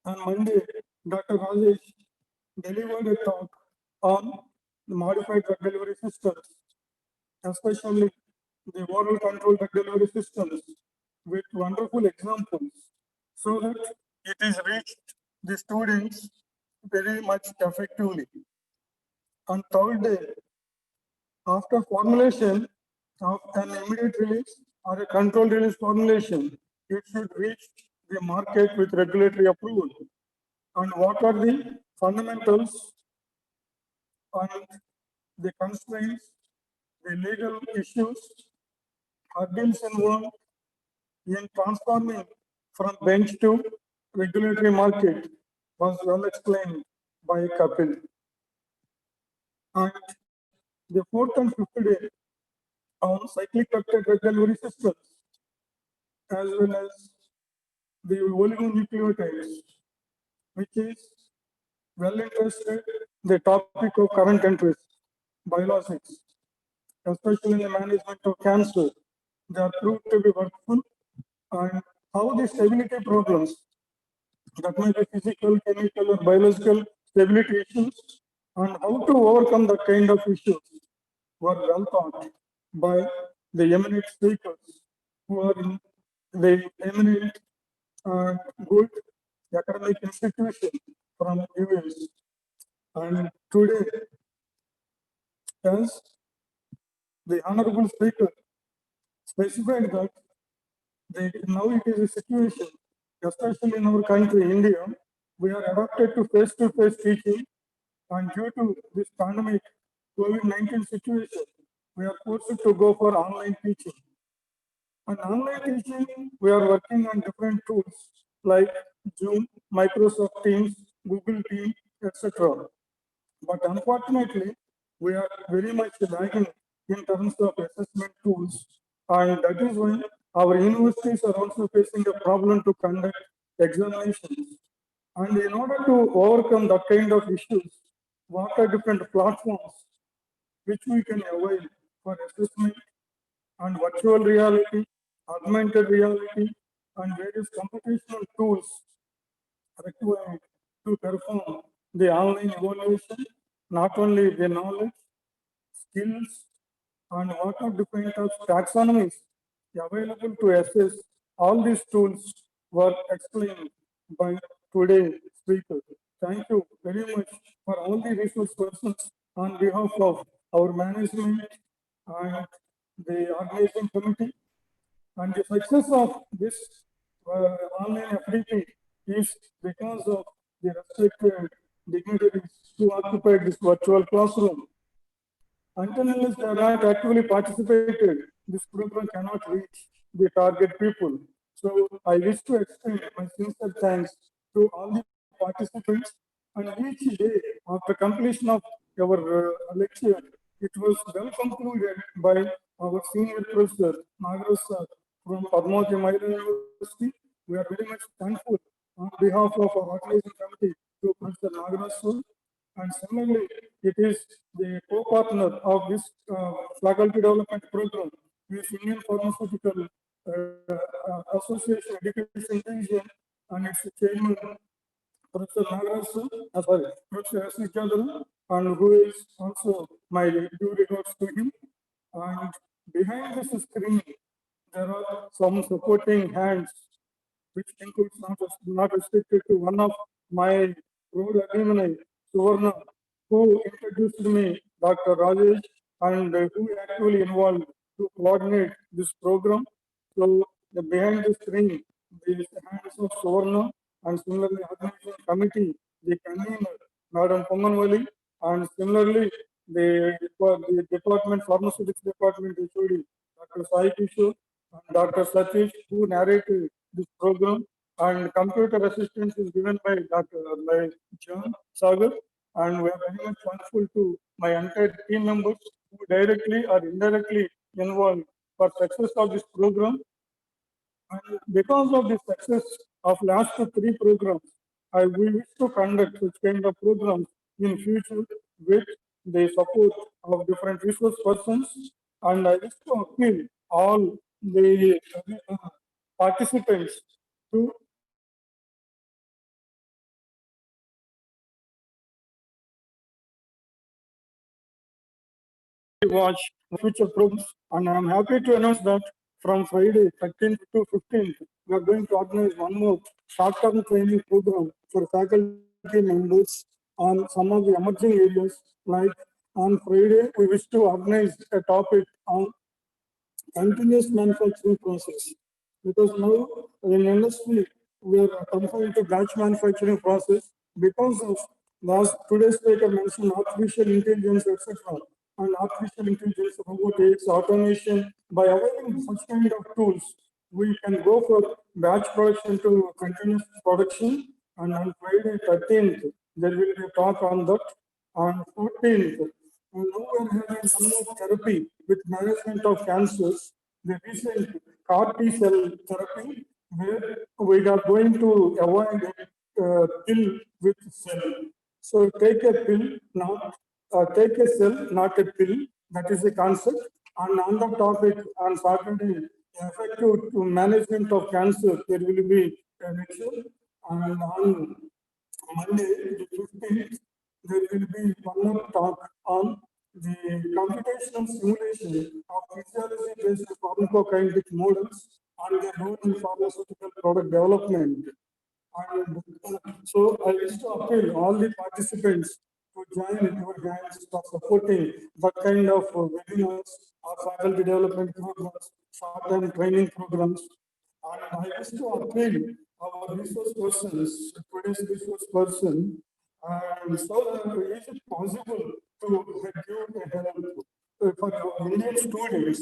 On Monday, Dr. Rajesh delivered a talk on the modified drug delivery systems, especially the oral control drug delivery systems, with wonderful examples, so that it is reached the students very much effectively. On third day, after formulation of an immediate release or a controlled release formulation, it should reach the market with regulatory approval. And what are the fundamentals and the constraints, the legal issues, hurdles involved in transforming from bench to regulatory market was well explained by Kapil. And the fourth and fifth day on cyclic peptide drug delivery systems, as well as the oligonucleotides, which is well interested the topic of current interest, biologics, especially in the management of cancer. They are proved to be workful, and how the stability problems, that might be physical, chemical, or biological stability issues, and how to overcome that kind of issues were well taught by the eminent speakers who are in the eminent good academic institution from US. And today, as the honorable speaker specified that now it is a situation, especially in our country, India, we are adapted to face-to-face teaching, and due to this pandemic, COVID-19 situation, we are forced to go for online teaching. And online teaching, we are working on different tools like Zoom, Microsoft Teams, Google Teams, etc. But unfortunately, we are very much lagging in terms of assessment tools. And that is why our universities are also facing a problem to conduct examinations. And in order to overcome that kind of issues, what are different platforms which we can avail for assessment and virtual reality, augmented reality, and various computational tools required to perform the online evaluation, not only the knowledge, skills, and what are different of taxonomies available to assess. All these tools were explained by today's speaker. Thank you very much for all the resource persons on behalf of our management and the organizing committee. And the success of this online FDP is because of the respected dignitaries who occupied this virtual classroom. Until unless they are not actively participated, this program cannot reach the target people. So I wish to extend my sincere thanks to all the participants. And each day after completion of our lecture, it was well concluded by our senior professor, Nagaraj sir, from Padmavati Mahila University. We are very much thankful on behalf of our organizing committee to Professor Nagaraj sir. And similarly, it is the co-partner of this faculty development program with Indian Pharmaceutical Association Education Division and its chairman, Professor Nagaraj, Professor S. Chandra, and who is also my due regards to him. And behind this screen, there are some supporting hands, which includes not restricted to one of my road alumni, Suvarna, who introduced me, Dr. Rajesh, and who actually involved to coordinate this program. So behind the screen, the hands of Suvarna, and similarly organizing committee, the convener, Madam Ponganwali, and similarly the department, pharmaceutics department, HOD, Dr. Sai Kishore, and Dr. Satish, who narrated this program, and computer assistance is given by Dr. John Sagar, and we are very much thankful to my entire team members who directly or indirectly involved for success of this program. And because of the success of last 3 programs, we wish to conduct such kind of programs in future with the support of different resource persons. And I wish to appeal all the participants to watch future programs. And I'm happy to announce that from Friday 13th to 15th, we are going to organize one more short-term training program for faculty members on some of the emerging areas. Like on Friday, we wish to organize a topic on continuous manufacturing process, because now in industry we are confined to batch manufacturing process because of today's speaker mentioned artificial intelligence, etc. And artificial intelligence, robotics, automation. By availing such kind of tools, we can go for batch production to continuous production. And on Friday 13th, there will be a talk on that. On 14th, and now we are having some more therapy with management of cancers. The recent CAR T cell therapy where we are going to avoid pill with cell. So take a pill, not take a cell, not a pill. That is the concept. And on the topic on Saturday, effective to management of cancer, there will be a lecture. And on Monday, the 15th, there will be one more talk on the computational simulation of physiology-based pharmacokinetic models and their role in pharmaceutical product development. And so I wish to appeal all the participants to join your hands for supporting that kind of webinars or faculty development programs, short-term training programs. And I wish to appeal our resource persons, today's resource person, and so is it possible to give a help for Indian students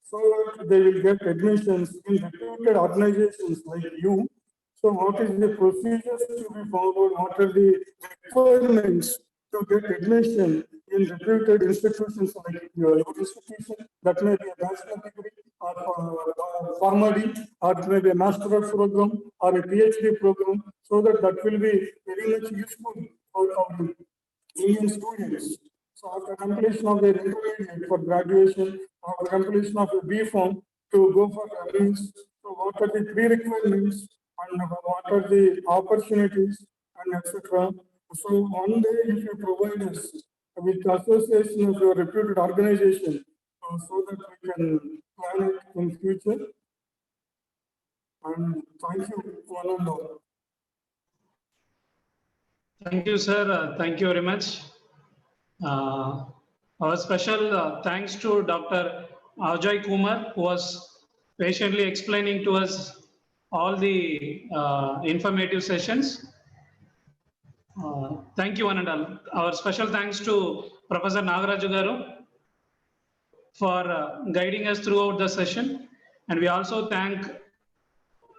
so that they will get admissions in reputed organizations like you. So what is the procedures to be followed? What are the requirements to get admission in reputed institutions like your institution? That may be a bachelor degree or PharmD, or it may be a master's program or a PhD program, so that will be very much useful for our Indian students. So after completion of their intermediate for graduation, after completion of a B Pharm to go for admissions, so what are the prerequirements and what are the opportunities and etc. So one day if you provide us with association of your reputed organization, so that we can plan it in future. And thank you one and all. Thank you, sir. Thank you very much. Our special thanks to Dr. Ajay Kumar, who was patiently explaining to us all the informative sessions. Thank you, one and all. Our special thanks to Professor Nagaraju Garu for guiding us throughout the session. And we also thank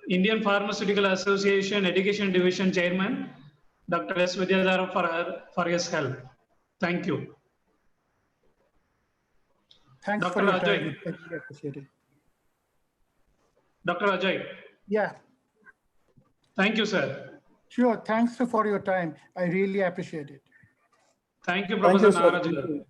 Indian Pharmaceutical Association Education Division Chairman, Dr. S. Vidyadhara for his help. Thank you. Thanks Dr. for your Ajay. time. I really appreciate it. Dr. Ajay. Yeah, Thank you, sir. sure. Thanks for your time. I really appreciate it. Thank you, Thank Professor you, sir. Nagaraju Garu.